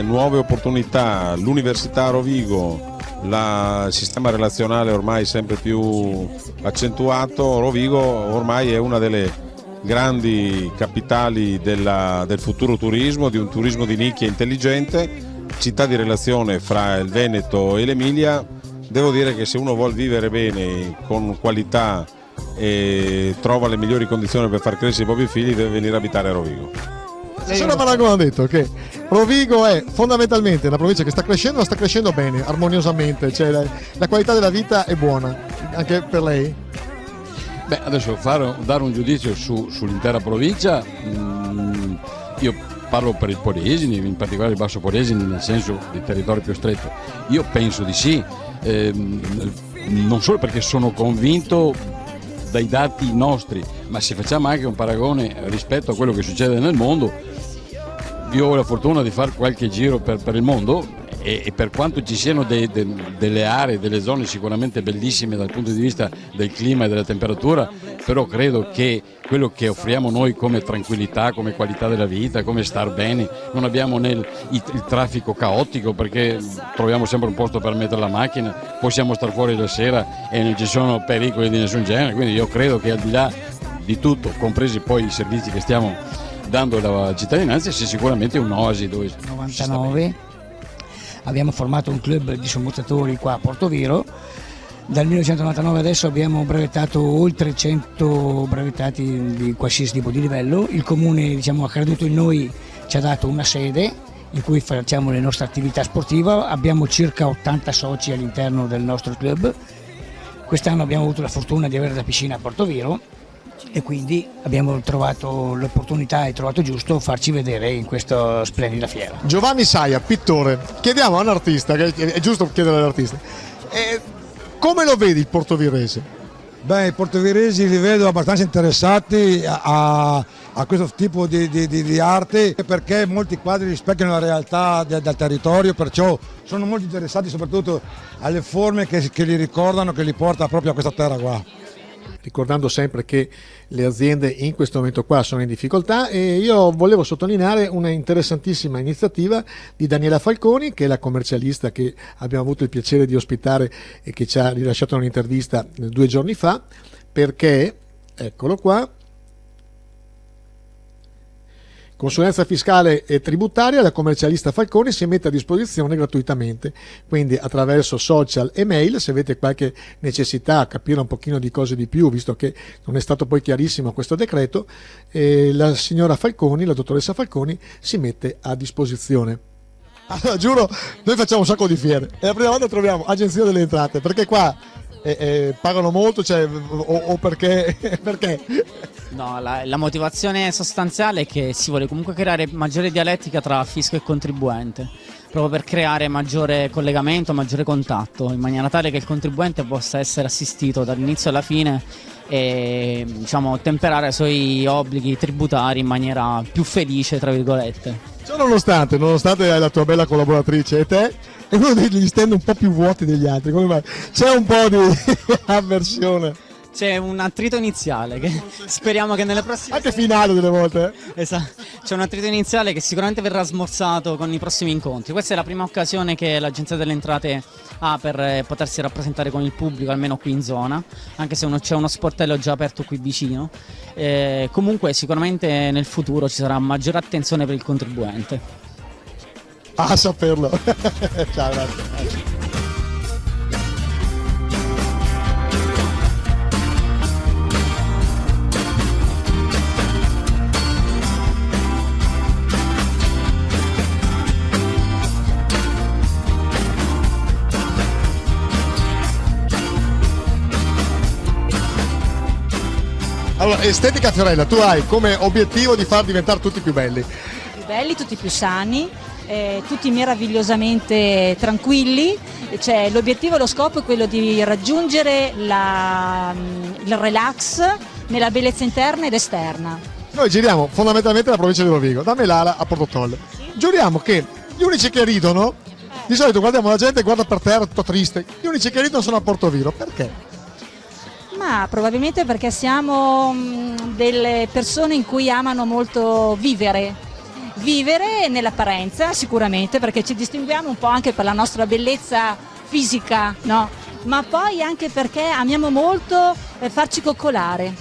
nuove opportunità, l'Università a Rovigo, il sistema relazionale ormai sempre più accentuato. Rovigo ormai è una delle grandi capitali del futuro turismo, di un turismo di nicchia intelligente, città di relazione fra il Veneto e l'Emilia. Devo dire che se uno vuol vivere bene, con qualità, e trova le migliori condizioni per far crescere i propri figli, deve venire a abitare a Rovigo. Sera Maragon ha detto che Rovigo è fondamentalmente una provincia che sta crescendo bene, armoniosamente, cioè la qualità della vita è buona, anche per lei? Beh, adesso dare un giudizio sull'intera provincia, io parlo per il Polesine, in particolare il Basso Polesine, nel senso di territorio più stretto. Io penso di sì, non solo perché sono convinto dai dati nostri, ma se facciamo anche un paragone rispetto a quello che succede nel mondo. Io ho la fortuna di fare qualche giro per il mondo e per quanto ci siano delle aree, delle zone sicuramente bellissime dal punto di vista del clima e della temperatura, però credo che quello che offriamo noi come tranquillità, come qualità della vita, come star bene, non abbiamo il traffico caotico perché troviamo sempre un posto per mettere la macchina, possiamo star fuori la sera e non ci sono pericoli di nessun genere, quindi io credo che al di là di tutto, compresi poi i servizi che stiamo dando alla cittadinanza, sia sicuramente un'oasi dove 99 abbiamo formato un club di sommozzatori qua a Portoviro. Dal 1999 adesso abbiamo brevettato oltre 100 brevettati di qualsiasi tipo di livello. Il comune, diciamo, ha creduto in noi, ci ha dato una sede in cui facciamo le nostre attività sportive. Abbiamo circa 80 soci all'interno del nostro club. Quest'anno abbiamo avuto la fortuna di avere la piscina a Portoviro e quindi abbiamo trovato l'opportunità e trovato giusto farci vedere in questa splendida fiera. Giovanni Saia, pittore, chiediamo a un artista, che è giusto chiedere all'artista, come lo vedi il portovirese? Beh, i portoviresi li vedo abbastanza interessati a questo tipo di arte, perché molti quadri rispecchiano la realtà del territorio, perciò sono molto interessati soprattutto alle forme che li ricordano, che li porta proprio a questa terra qua. Ricordando sempre che le aziende in questo momento qua sono in difficoltà, e io volevo sottolineare una interessantissima iniziativa di Daniela Falconi, che è la commercialista che abbiamo avuto il piacere di ospitare e che ci ha rilasciato un'intervista 2 giorni fa, perché, eccolo qua, consulenza fiscale e tributaria, la commercialista Falconi si mette a disposizione gratuitamente, quindi attraverso social e mail. Se avete qualche necessità a capire un pochino di cose di più, visto che non è stato poi chiarissimo questo decreto, la signora Falconi, la dottoressa Falconi, si mette a disposizione. Allora, giuro, noi facciamo un sacco di fiere e la prima volta troviamo Agenzia delle Entrate, perché qua pagano molto, cioè, o perché? Perché? No, la motivazione sostanziale è che si vuole comunque creare maggiore dialettica tra fisco e contribuente, proprio per creare maggiore collegamento, maggiore contatto, in maniera tale che il contribuente possa essere assistito dall'inizio alla fine e, diciamo, temperare i suoi obblighi tributari in maniera più felice, tra virgolette. Cioè, nonostante hai la tua bella collaboratrice e te, è uno degli stand un po' più vuoti degli altri, come mai? C'è un po' di avversione. C'è un attrito iniziale che speriamo che nelle prossime... Anche finale delle volte. Esatto, c'è un attrito iniziale che sicuramente verrà smorzato con i prossimi incontri. Questa è la prima occasione che l'Agenzia delle Entrate ha per potersi rappresentare con il pubblico, almeno qui in zona, anche se c'è uno sportello già aperto qui vicino. Comunque sicuramente nel futuro ci sarà maggiore attenzione per il contribuente. A saperlo. Ciao, grazie. Allora, Estetica Fiorella, tu hai come obiettivo di far diventare tutti più belli. Più belli, tutti più sani, tutti meravigliosamente tranquilli. Cioè, l'obiettivo e lo scopo è quello di raggiungere il relax nella bellezza interna ed esterna. Noi giriamo fondamentalmente la provincia di Rovigo, da Melala a Portotolle. Giuriamo che gli unici che ridono, di solito guardiamo la gente, guarda per terra tutto triste, gli unici che ridono sono a Portoviro. Perché? Ma probabilmente perché siamo delle persone in cui amano molto vivere nell'apparenza, sicuramente, perché ci distinguiamo un po' anche per la nostra bellezza fisica, no? Ma poi anche perché amiamo molto farci coccolare,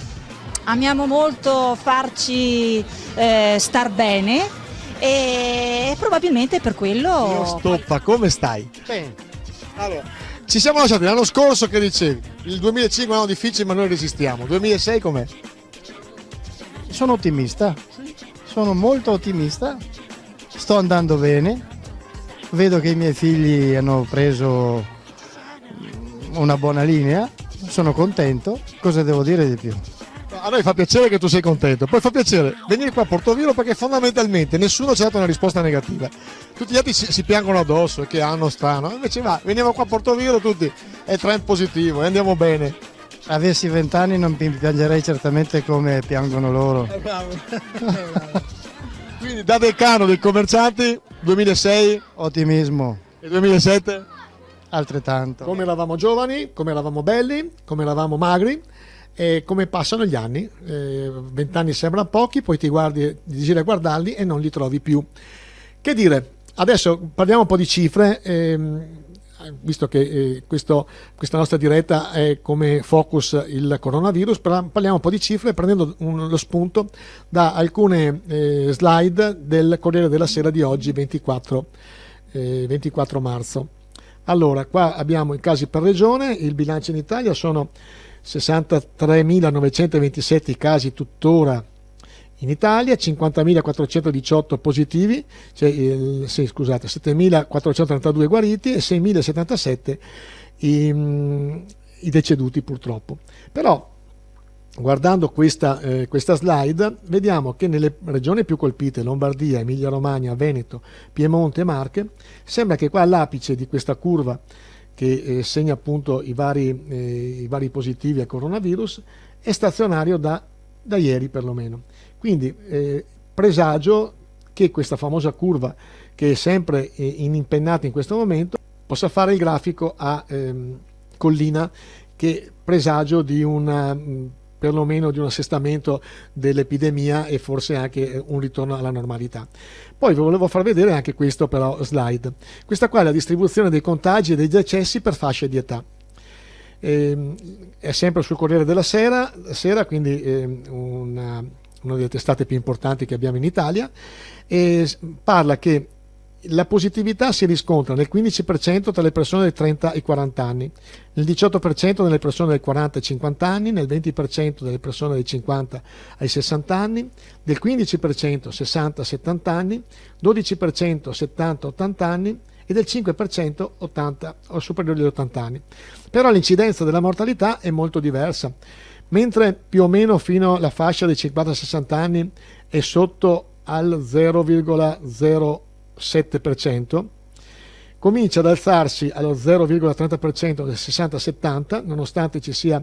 amiamo molto farci star bene, e probabilmente per quello... Stoppa, come stai? Bene. Allora, ci siamo lasciati l'anno scorso che dicevi il 2005 è un anno difficile ma noi resistiamo. 2006 com'è? Sono ottimista, sono molto ottimista, sto andando bene, vedo che i miei figli hanno preso una buona linea, sono contento, cosa devo dire di più? A noi fa piacere che tu sei contento, poi fa piacere venire qua a Portoviro perché fondamentalmente nessuno ci ha dato una risposta negativa. Tutti gli altri si piangono addosso e che hanno strano, invece veniamo qua a Portoviro tutti, è trend positivo e andiamo bene. Avessi 20 anni non mi piangerei certamente come piangono loro. Bravo. Quindi da decano dei commercianti 2006 ottimismo e 2007 altrettanto. Come eravamo giovani, come eravamo belli, come eravamo magri. E come passano gli anni, 20 anni sembrano pochi, poi ti giri a guardarli e non li trovi più. Che dire, adesso parliamo un po' di cifre, visto che questa nostra diretta è come focus il coronavirus, parliamo un po' di cifre prendendo lo spunto da alcune slide del Corriere della Sera di oggi, 24 marzo. Allora, qua abbiamo i casi per regione, il bilancio in Italia sono 63.927 casi tuttora in Italia, 50.418 positivi, 7.432 guariti e 6.077 i deceduti purtroppo. Però guardando questa slide vediamo che nelle regioni più colpite, Lombardia, Emilia Romagna, Veneto, Piemonte e Marche, sembra che qua all'apice di questa curva che segna appunto i vari positivi al coronavirus è stazionario da ieri perlomeno. Quindi presagio che questa famosa curva, che è sempre impennata in questo momento, possa fare il grafico a collina, che presagio di perlomeno di un assestamento dell'epidemia e forse anche un ritorno alla normalità. Poi vi volevo far vedere anche questo però slide. Questa qua è la distribuzione dei contagi e dei decessi per fasce di età. È sempre sul Corriere della Sera, quindi una delle testate più importanti che abbiamo in Italia, e parla che la positività si riscontra nel 15% tra le persone dei 30 ai 40 anni, nel 18% nelle persone dei 40 ai 50 anni, nel 20% delle persone dai 50 ai 60 anni, del 15% 60-70 anni, 12% 70-80 anni e del 5% 80 o superiori agli 80 anni. Però l'incidenza della mortalità è molto diversa. Mentre più o meno fino alla fascia dei 50-60 anni è sotto al 0,07%, comincia ad alzarsi allo 0,30% del 60-70, nonostante ci sia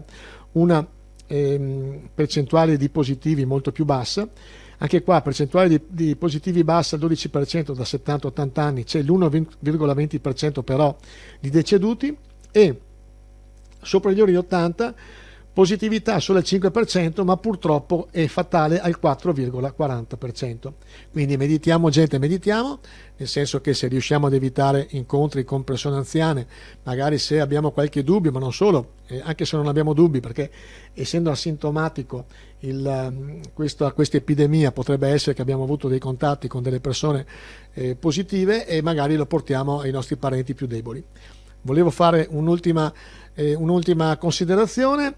una percentuale di positivi molto più bassa. Anche qua percentuale di positivi bassa al 12% da 70-80 anni, c'è l'1,20% però di deceduti, e sopra gli ori 80 positività solo al 5%, ma purtroppo è fatale al 4,40%. Quindi meditiamo gente, meditiamo, nel senso che se riusciamo ad evitare incontri con persone anziane, magari se abbiamo qualche dubbio, ma non solo, anche se non abbiamo dubbi, perché essendo asintomatico questa epidemia potrebbe essere che abbiamo avuto dei contatti con delle persone positive e magari lo portiamo ai nostri parenti più deboli. Volevo fare un'ultima considerazione.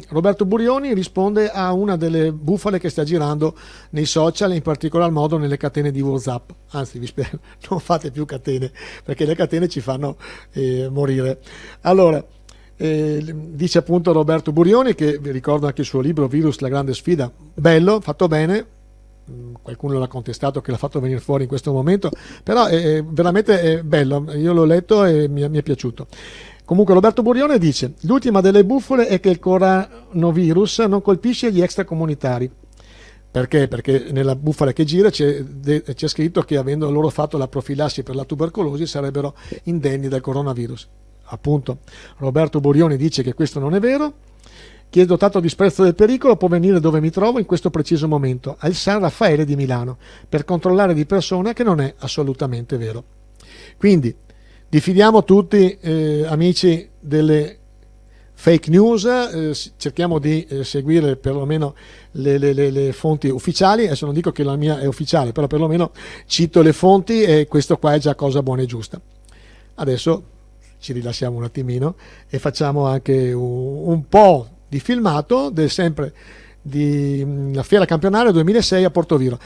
Roberto Burioni risponde a una delle bufale che sta girando nei social, in particolar modo nelle catene di WhatsApp. Anzi, vi spiego, non fate più catene, perché le catene ci fanno morire. Allora, dice appunto Roberto Burioni, che vi ricordo anche il suo libro Virus, la grande sfida, bello, fatto bene. Qualcuno l'ha contestato che l'ha fatto venire fuori in questo momento, però è veramente bello, io l'ho letto e mi è piaciuto. Comunque Roberto Burioni dice: l'ultima delle bufale è che il coronavirus non colpisce gli extracomunitari. Perché? Perché nella bufala che gira c'è scritto che avendo loro fatto la profilassi per la tubercolosi sarebbero indenni dal coronavirus. Appunto, Roberto Burioni dice che questo non è vero. Chi è dotato di sprezzo del pericolo può venire dove mi trovo in questo preciso momento, al San Raffaele di Milano, per controllare di persona, che non è assolutamente vero. Quindi diffidiamo tutti, amici, delle fake news, cerchiamo di seguire perlomeno le fonti ufficiali. Adesso non dico che la mia è ufficiale, però perlomeno cito le fonti e questo qua è già cosa buona e giusta. Adesso ci rilassiamo un attimino e facciamo anche un po' di filmato sempre di la Fiera Campionaria 2006 a Portoviro.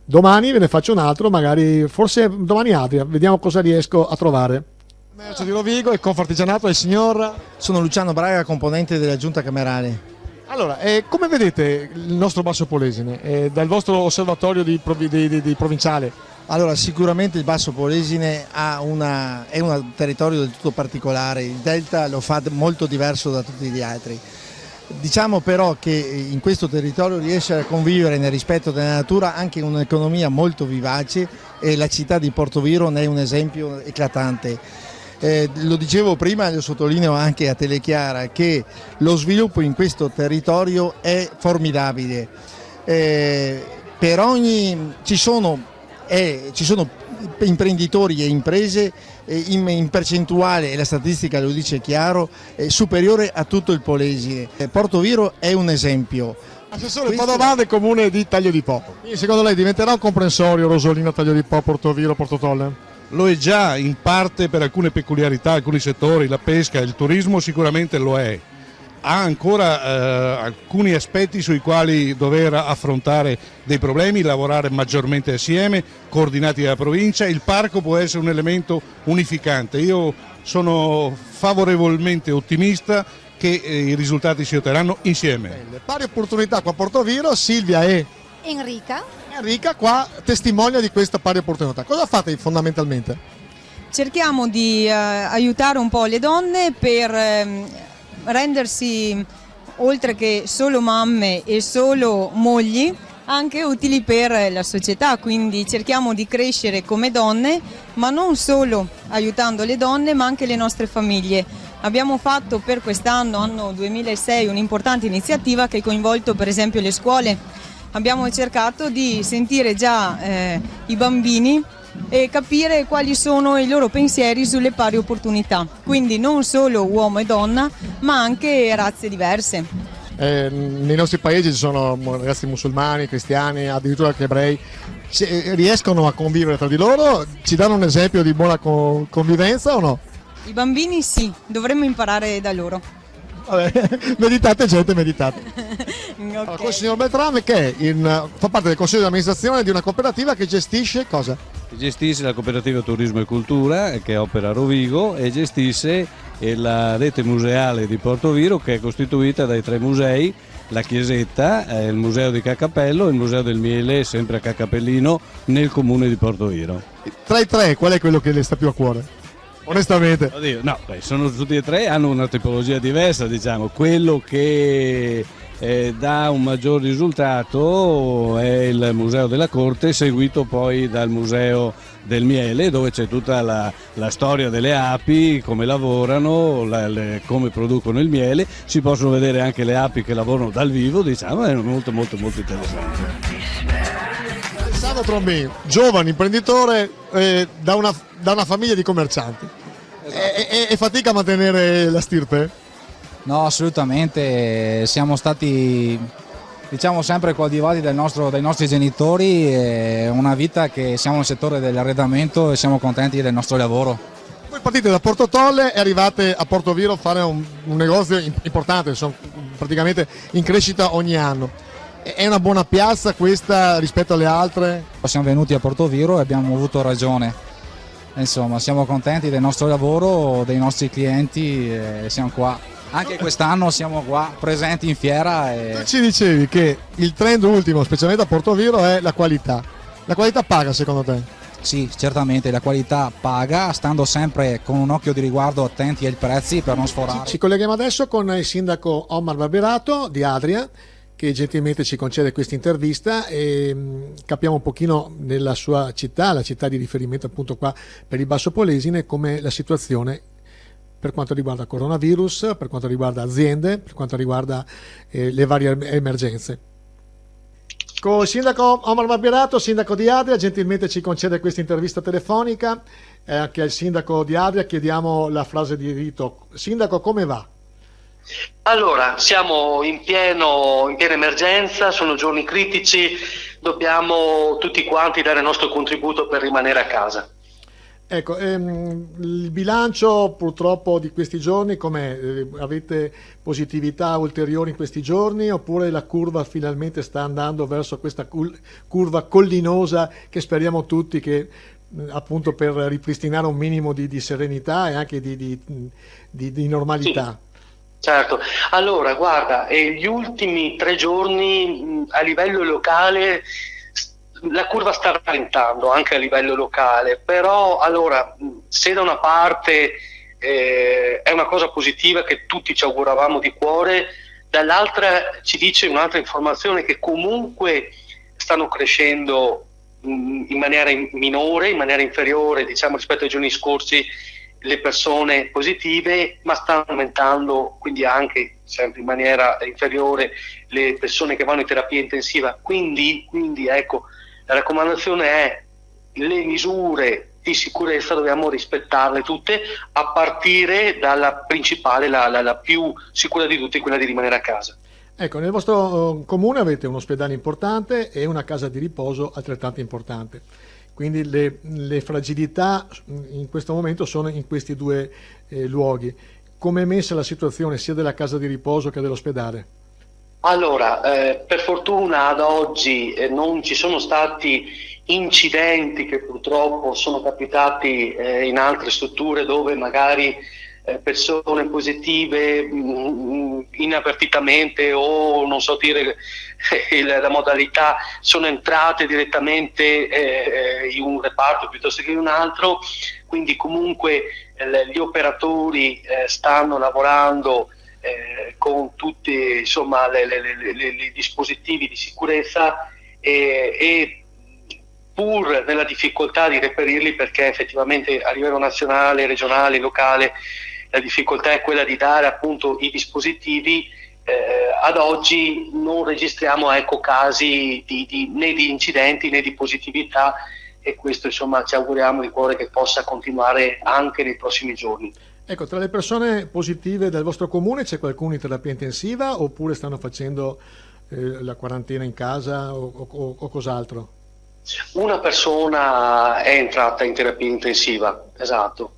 Domani ve ne faccio un altro, magari, forse domani Adria, vediamo cosa riesco a trovare. Commercio di Rovigo e Confartigianato del signor... Sono Luciano Braga, componente della Giunta Camerale. Allora, come vedete il nostro Basso Polesine, dal vostro osservatorio di provinciale? Allora, sicuramente il Basso Polesine è un territorio del tutto particolare, il Delta lo fa molto diverso da tutti gli altri. Diciamo però che in questo territorio riesce a convivere nel rispetto della natura anche un'economia molto vivace, e la città di Portoviro ne è un esempio eclatante. Lo dicevo prima e lo sottolineo anche a Telechiara, che lo sviluppo in questo territorio è formidabile. Ci sono imprenditori e imprese in percentuale, e la statistica lo dice chiaro, superiore a tutto il Polesine. Portoviro è un esempio. Assessore, Padovano è comune di Taglio di Po. Quindi secondo lei diventerà un comprensorio Rosolino, Taglio di Po, Portoviro, Portotolle? Lo è già in parte per alcune peculiarità, alcuni settori, la pesca, il turismo sicuramente lo è. ha ancora alcuni aspetti sui quali dover affrontare dei problemi, lavorare maggiormente assieme, coordinati dalla provincia. Il parco può essere un elemento unificante. Io sono favorevolmente ottimista che i risultati si otterranno insieme. Le pari opportunità qua a Portoviro, Silvia e Enrica qua testimonia di questa pari opportunità. Cosa fate fondamentalmente? Cerchiamo di aiutare un po' le donne per rendersi, oltre che solo mamme e solo mogli, anche utili per la società, quindi cerchiamo di crescere come donne, ma non solo aiutando le donne, ma anche le nostre famiglie. Abbiamo fatto per quest'anno, anno 2006, un'importante iniziativa che ha coinvolto per esempio le scuole. Abbiamo cercato di sentire già i bambini e capire quali sono i loro pensieri sulle pari opportunità, quindi non solo uomo e donna, ma anche razze diverse. Nei nostri paesi ci sono ragazzi musulmani, cristiani, addirittura anche ebrei, riescono a convivere tra di loro? Ci danno un esempio di buona convivenza o no? I bambini sì, dovremmo imparare da loro. Vabbè, meditate gente, meditate. Okay. Allora, il signor Beltrame che fa parte del consiglio di amministrazione di una cooperativa che gestisce cosa? Gestisce la cooperativa Turismo e Cultura che opera a Rovigo e gestisce la rete museale di Portoviro che è costituita dai 3 musei, la Chiesetta, il museo di Caccapello e il museo del Miele, sempre a Caccapellino, nel comune di Portoviro. Tra i 3 qual è quello che le sta più a cuore? Onestamente. Oddio, no, sono tutti e 3, hanno una tipologia diversa, diciamo. Quello che dà un maggior risultato è il Museo della Corte, seguito poi dal Museo del Miele, dove c'è tutta la storia delle api, come lavorano, come producono il miele. Si possono vedere anche le api che lavorano dal vivo, diciamo, è molto molto molto interessante. Alessandro Trombini, giovane imprenditore da una famiglia di commercianti. E fatica a mantenere la stirpe? No, assolutamente, siamo stati sempre coadiuvati dai nostri genitori, è una vita che siamo nel settore dell'arredamento e siamo contenti del nostro lavoro. Voi partite da Porto Tolle e arrivate a Portoviro a fare un negozio importante, sono praticamente in crescita ogni anno. È una buona piazza questa rispetto alle altre? Siamo venuti a Portoviro e abbiamo avuto ragione, insomma siamo contenti del nostro lavoro, dei nostri clienti e siamo qua. Anche quest'anno siamo qua presenti in fiera. Tu ci dicevi che il trend ultimo, specialmente a Portoviro, è la qualità. La qualità paga secondo te? Sì, certamente la qualità paga, stando sempre con un occhio di riguardo attenti ai prezzi per non sforare. Ci colleghiamo adesso con il sindaco Omar Barberato di Adria, che gentilmente ci concede questa intervista e capiamo un pochino nella sua città, la città di riferimento appunto qua per il Basso Polesine, come la situazione per quanto riguarda coronavirus, per quanto riguarda aziende, per quanto riguarda le varie emergenze. Con il sindaco Omar Barberato, sindaco di Adria, gentilmente ci concede questa intervista telefonica. Anche al sindaco di Adria chiediamo la frase di rito. Sindaco, come va? Allora, siamo in piena emergenza, sono giorni critici, dobbiamo tutti quanti dare il nostro contributo per rimanere a casa. Ecco, il bilancio purtroppo di questi giorni com'è? Avete positività ulteriori in questi giorni oppure la curva finalmente sta andando verso questa curva collinosa che speriamo tutti che appunto per ripristinare un minimo di serenità e anche di normalità? Sì, certo, allora guarda, gli ultimi 3 giorni a livello locale la curva sta rallentando anche a livello locale, però allora se da una parte è una cosa positiva che tutti ci auguravamo di cuore, dall'altra ci dice un'altra informazione che comunque stanno crescendo in maniera minore, in maniera inferiore diciamo rispetto ai giorni scorsi le persone positive, ma stanno aumentando quindi anche sempre in maniera inferiore le persone che vanno in terapia intensiva, quindi ecco, la raccomandazione è le misure di sicurezza dobbiamo rispettarle tutte, a partire dalla principale, la più sicura di tutte, quella di rimanere a casa. Ecco, nel vostro comune avete un ospedale importante e una casa di riposo altrettanto importante, quindi le fragilità in questo momento sono in questi 2 luoghi. come è messa la situazione sia della casa di riposo che dell'ospedale? Allora, per fortuna ad oggi non ci sono stati incidenti che purtroppo sono capitati in altre strutture dove magari persone positive inavvertitamente o non so dire la modalità sono entrate direttamente in un reparto piuttosto che in un altro, quindi comunque gli operatori stanno lavorando con tutti insomma i dispositivi di sicurezza e pur nella difficoltà di reperirli, perché effettivamente a livello nazionale, regionale, locale la difficoltà è quella di dare appunto i dispositivi, ad oggi non registriamo casi né di incidenti né di positività, e questo insomma ci auguriamo di cuore che possa continuare anche nei prossimi giorni. Ecco, tra le persone positive del vostro comune c'è qualcuno in terapia intensiva oppure stanno facendo la quarantena in casa o cos'altro? Una persona è entrata in terapia intensiva, esatto,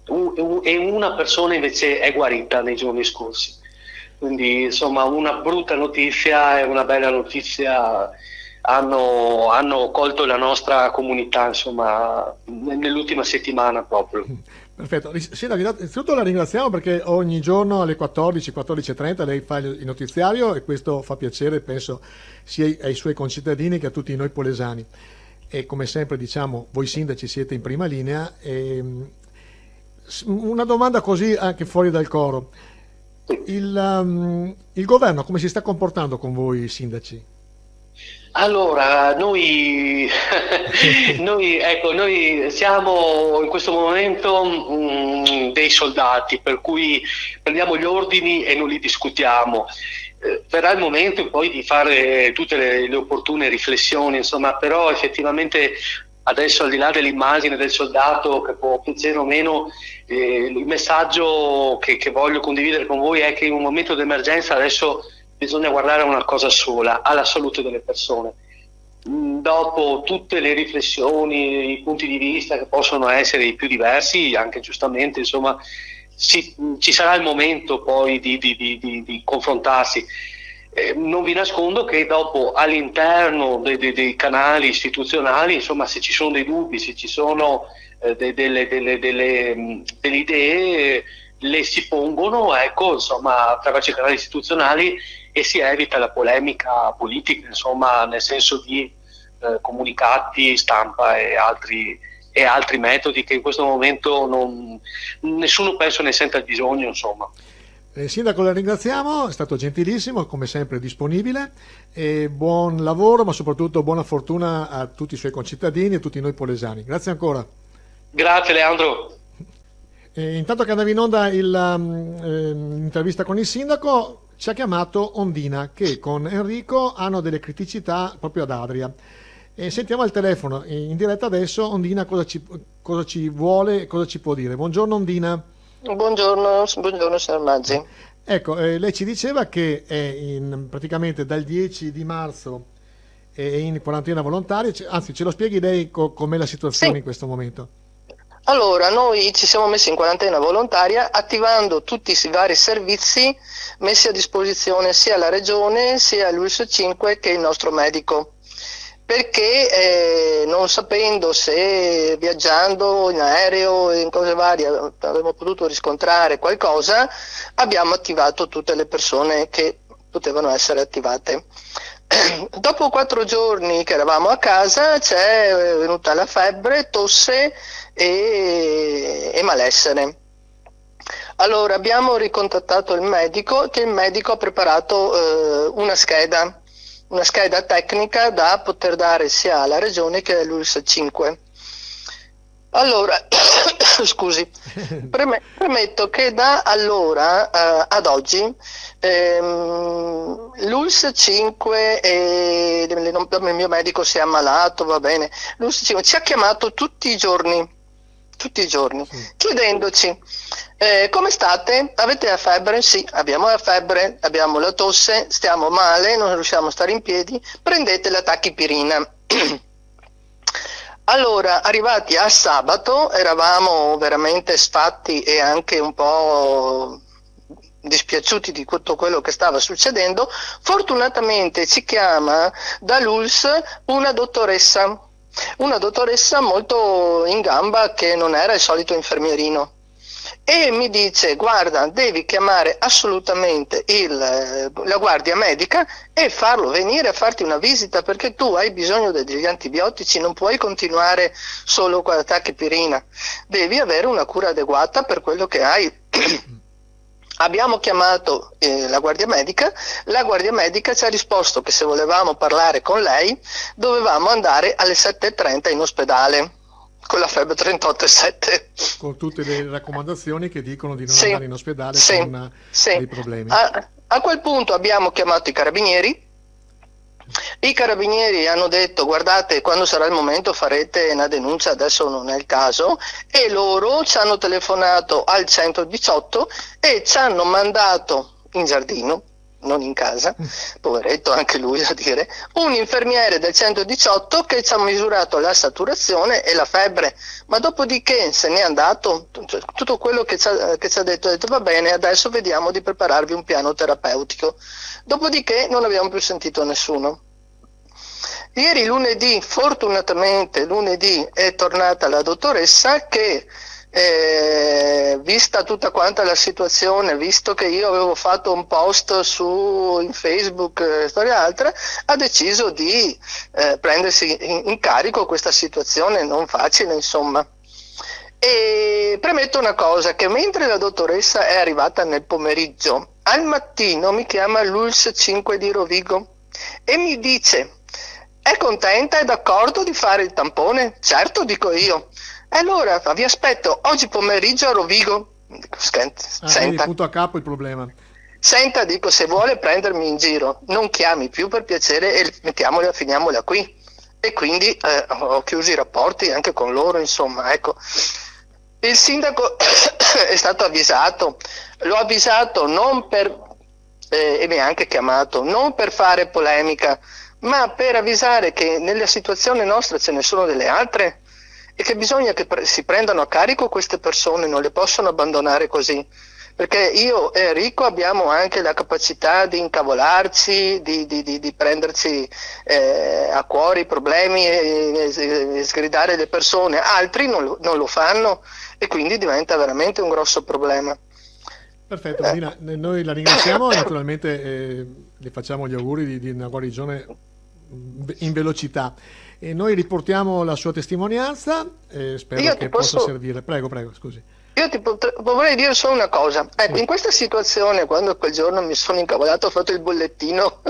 e una persona invece è guarita nei giorni scorsi. Quindi insomma una brutta notizia e una bella notizia hanno colto la nostra comunità insomma nell'ultima settimana proprio. Perfetto, innanzitutto la ringraziamo perché ogni giorno alle 14, 14.30 lei fa il notiziario e questo fa piacere, penso, sia ai suoi concittadini che a tutti noi polesani. E come sempre diciamo, voi sindaci siete in prima linea. Una domanda così anche fuori dal coro. Il governo come si sta comportando con voi sindaci? Allora, noi siamo in questo momento dei soldati, per cui prendiamo gli ordini e non li discutiamo. Verrà il momento poi di fare tutte le opportune riflessioni, insomma, però effettivamente adesso, al di là dell'immagine del soldato che può piacere o meno, il messaggio che voglio condividere con voi è che in un momento di emergenza adesso bisogna guardare a una cosa sola, alla salute delle persone. Dopo tutte le riflessioni, i punti di vista che possono essere i più diversi, anche giustamente, insomma, ci sarà il momento poi di confrontarsi. Non vi nascondo che dopo all'interno dei canali istituzionali, insomma, se ci sono dei dubbi, se ci sono delle idee, le si pongono, insomma, attraverso i canali istituzionali, e si evita la polemica politica, insomma, nel senso di comunicati, stampa e altri metodi che in questo momento nessuno penso ne senta il bisogno, insomma. Sindaco, la ringraziamo, è stato gentilissimo, come sempre disponibile, e buon lavoro, ma soprattutto buona fortuna a tutti i suoi concittadini e a tutti noi polesani. Grazie ancora. Grazie Leandro. Intanto che andava in onda l'intervista con il sindaco, ci ha chiamato Ondina, che con Enrico hanno delle criticità proprio ad Adria. E sentiamo al telefono in diretta adesso Ondina cosa ci vuole e cosa ci può dire. Buongiorno Ondina. Buongiorno signor Maggi. Ecco, lei ci diceva che è praticamente dal 10 di marzo è in quarantena volontaria, anzi ce lo spieghi lei com'è la situazione in questo momento? Allora, noi ci siamo messi in quarantena volontaria attivando tutti i vari servizi messi a disposizione sia alla Regione sia all'ULSS 5 che il nostro medico, perché non sapendo se viaggiando in aereo in cose varie avremmo potuto riscontrare qualcosa, abbiamo attivato tutte le persone che potevano essere attivate. Dopo 4 giorni che eravamo a casa c'è venuta la febbre, tosse e malessere. Allora abbiamo ricontattato il medico, che il medico ha preparato una scheda tecnica da poter dare sia alla Regione che all'ULSS 5. Allora, scusi, premetto che da allora ad oggi l'ULSS 5 il mio medico si è ammalato, va bene, l'ULSS 5 ci ha chiamato tutti i giorni, chiedendoci come state? Avete la febbre? Sì, abbiamo la febbre, abbiamo la tosse, stiamo male, non riusciamo a stare in piedi, prendete la tachipirina. Allora, arrivati a sabato, eravamo veramente sfatti e anche un po' dispiaciuti di tutto quello che stava succedendo. Fortunatamente ci chiama da l'ULSS una dottoressa molto in gamba, che non era il solito infermierino, e mi dice: guarda, devi chiamare assolutamente la guardia medica e farlo venire a farti una visita, perché tu hai bisogno degli antibiotici, non puoi continuare solo con la tachipirina, devi avere una cura adeguata per quello che hai. Abbiamo chiamato la guardia medica ci ha risposto che se volevamo parlare con lei dovevamo andare alle 7:30 in ospedale con la febbre 38,7. Con tutte le raccomandazioni che dicono di non andare in ospedale con dei problemi. A quel punto abbiamo chiamato i carabinieri. I carabinieri hanno detto: guardate, quando sarà il momento farete una denuncia, adesso non è il caso, e loro ci hanno telefonato al 118 e ci hanno mandato in giardino, non in casa, poveretto anche lui a dire, un infermiere del 118 che ci ha misurato la saturazione e la febbre, ma dopodiché se n'è andato. Tutto quello che ci ha detto, va bene, adesso vediamo di prepararvi un piano terapeutico. Dopodiché non abbiamo più sentito nessuno. Ieri fortunatamente lunedì è tornata la dottoressa che, vista tutta quanta la situazione, visto che io avevo fatto un post in Facebook, storia altra, ha deciso di prendersi in carico questa situazione non facile, insomma. E premetto una cosa, che mentre la dottoressa è arrivata nel pomeriggio, al mattino mi chiama l'ULSS 5 di Rovigo e mi dice: è contenta, è d'accordo di fare il tampone? Certo, dico io. E allora vi aspetto oggi pomeriggio a Rovigo. Dico, senta, punto a capo il problema. Senta, dico, se vuole prendermi in giro non chiami più, per piacere, e finiamola qui. E quindi ho chiuso i rapporti anche con loro, insomma, ecco. Il sindaco è stato avvisato, l'ho avvisato non per, e mi ha anche chiamato, non per fare polemica, ma per avvisare che nella situazione nostra ce ne sono delle altre e che bisogna che si prendano a carico queste persone, non le possono abbandonare così. Perché io e Enrico abbiamo anche la capacità di incavolarci, di prenderci a cuore i problemi e sgridare le persone. Altri non lo fanno e quindi diventa veramente un grosso problema. Perfetto, Marina, noi la ringraziamo e naturalmente le facciamo gli auguri di una guarigione in velocità. E noi riportiamo la sua testimonianza e spero che possa servire. Prego, scusi. Io vorrei dire solo una cosa. Ecco, in questa situazione, quando quel giorno mi sono incavolato, ho fatto il bollettino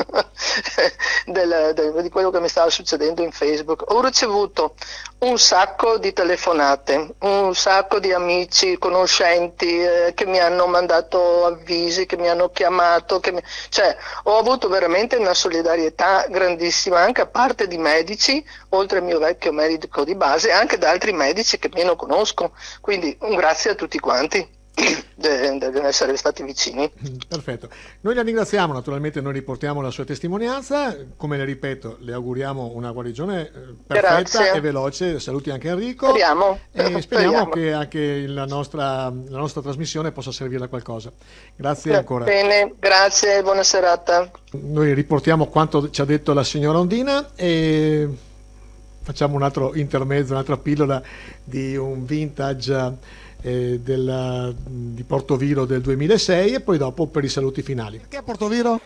di quello che mi stava succedendo in Facebook, ho ricevuto un sacco di telefonate, un sacco di amici, conoscenti che mi hanno mandato avvisi, che mi hanno chiamato, cioè ho avuto veramente una solidarietà grandissima anche a parte di medici, oltre al mio vecchio medico di base, anche da altri medici che meno conosco, quindi un grazie a tutti quanti di essere stati vicini. Perfetto, noi la ringraziamo, naturalmente noi riportiamo la sua testimonianza, come le ripeto, le auguriamo una guarigione perfetta e veloce, saluti anche Enrico. Speriamo che anche la nostra trasmissione possa servirle a qualcosa. Grazie ancora. Bene, grazie, buona serata. Noi riportiamo quanto ci ha detto la signora Ondina e facciamo un altro intermezzo, un'altra pillola di un vintage di Portoviro del 2006 e poi dopo per i saluti finali. Perché Portoviro?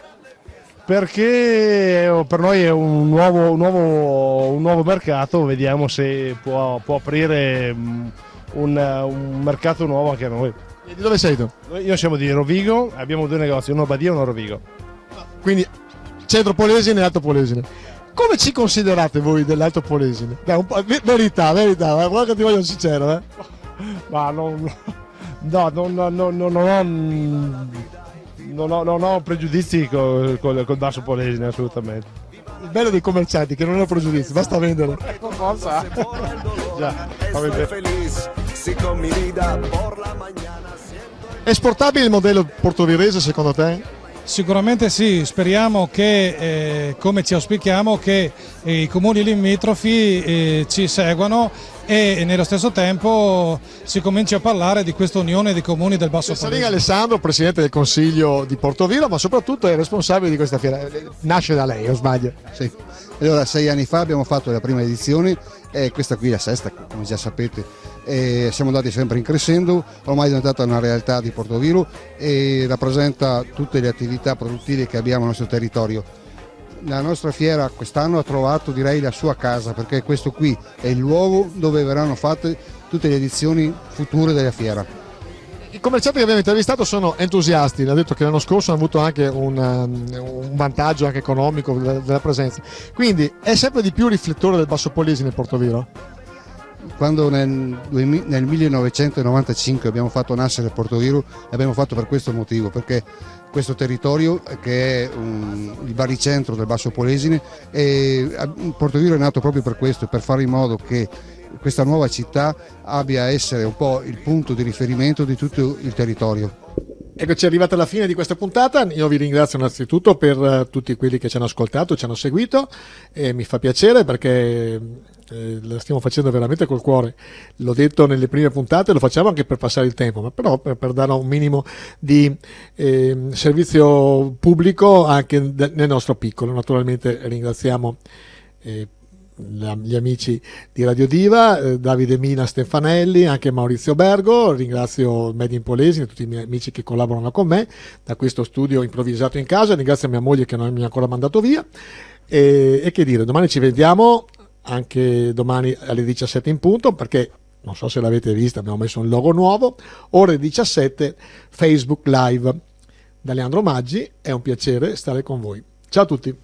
Perché per noi è un nuovo mercato, vediamo se può aprire un mercato nuovo anche a noi. E di dove sei tu? Io siamo di Rovigo, abbiamo due negozi, uno a Badia e uno a Rovigo. Quindi Centro Polesine e Alto Polesine. Come ci considerate voi dell'Alto Polesine? Verità, guarda che ti voglio sincero, Ma non ho pregiudizi col Basso Polesine, assolutamente. Il bello dei commercianti che non hanno pregiudizi, basta vendere. Forza. Già, è esportabile il modello portovirese secondo te? Sicuramente sì, speriamo che, come ci auspichiamo, che i comuni limitrofi ci seguano e nello stesso tempo si comincia a parlare di questa unione di comuni del Basso Cesarino Polesine. Alessandro, presidente del Consiglio di Portoviro, ma soprattutto è responsabile di questa fiera. Nasce da lei, o sbaglio? Sì. Allora, 6 anni fa abbiamo fatto la prima edizione e questa qui è la sesta, come già sapete. E siamo andati sempre in crescendo, ormai è diventata una realtà di Portoviro e rappresenta tutte le attività produttive che abbiamo nel nostro territorio. La nostra fiera quest'anno ha trovato, direi, la sua casa, perché questo qui è il luogo dove verranno fatte tutte le edizioni future della fiera. I commercianti che abbiamo intervistato sono entusiasti, hanno detto che l'anno scorso hanno avuto anche un vantaggio anche economico della presenza, quindi è sempre di più riflettore del Basso Polesine nel Portoviro? Quando nel 1995 abbiamo fatto nascere Portoviro, l'abbiamo fatto per questo motivo, perché questo territorio che è il baricentro del Basso Polesine, e Portoviro è nato proprio per questo, per fare in modo che questa nuova città abbia a essere un po' il punto di riferimento di tutto il territorio. Eccoci arrivati alla fine di questa puntata, io vi ringrazio innanzitutto per tutti quelli che ci hanno ascoltato, ci hanno seguito e mi fa piacere perché la stiamo facendo veramente col cuore, l'ho detto nelle prime puntate, lo facciamo anche per passare il tempo, ma però per dare un minimo di servizio pubblico anche nel nostro piccolo. Naturalmente ringraziamo gli amici di Radio Diva, Davide Mina Stefanelli, anche Maurizio Bergo, ringrazio Made in Polesine, tutti i miei amici che collaborano con me da questo studio improvvisato in casa, ringrazio mia moglie che non mi ha ancora mandato via e che dire, domani ci vediamo, anche domani alle 17 in punto, perché non so se l'avete vista, abbiamo messo un logo nuovo, ore 17 Facebook Live. Da Leandro Maggi, è un piacere stare con voi, ciao a tutti.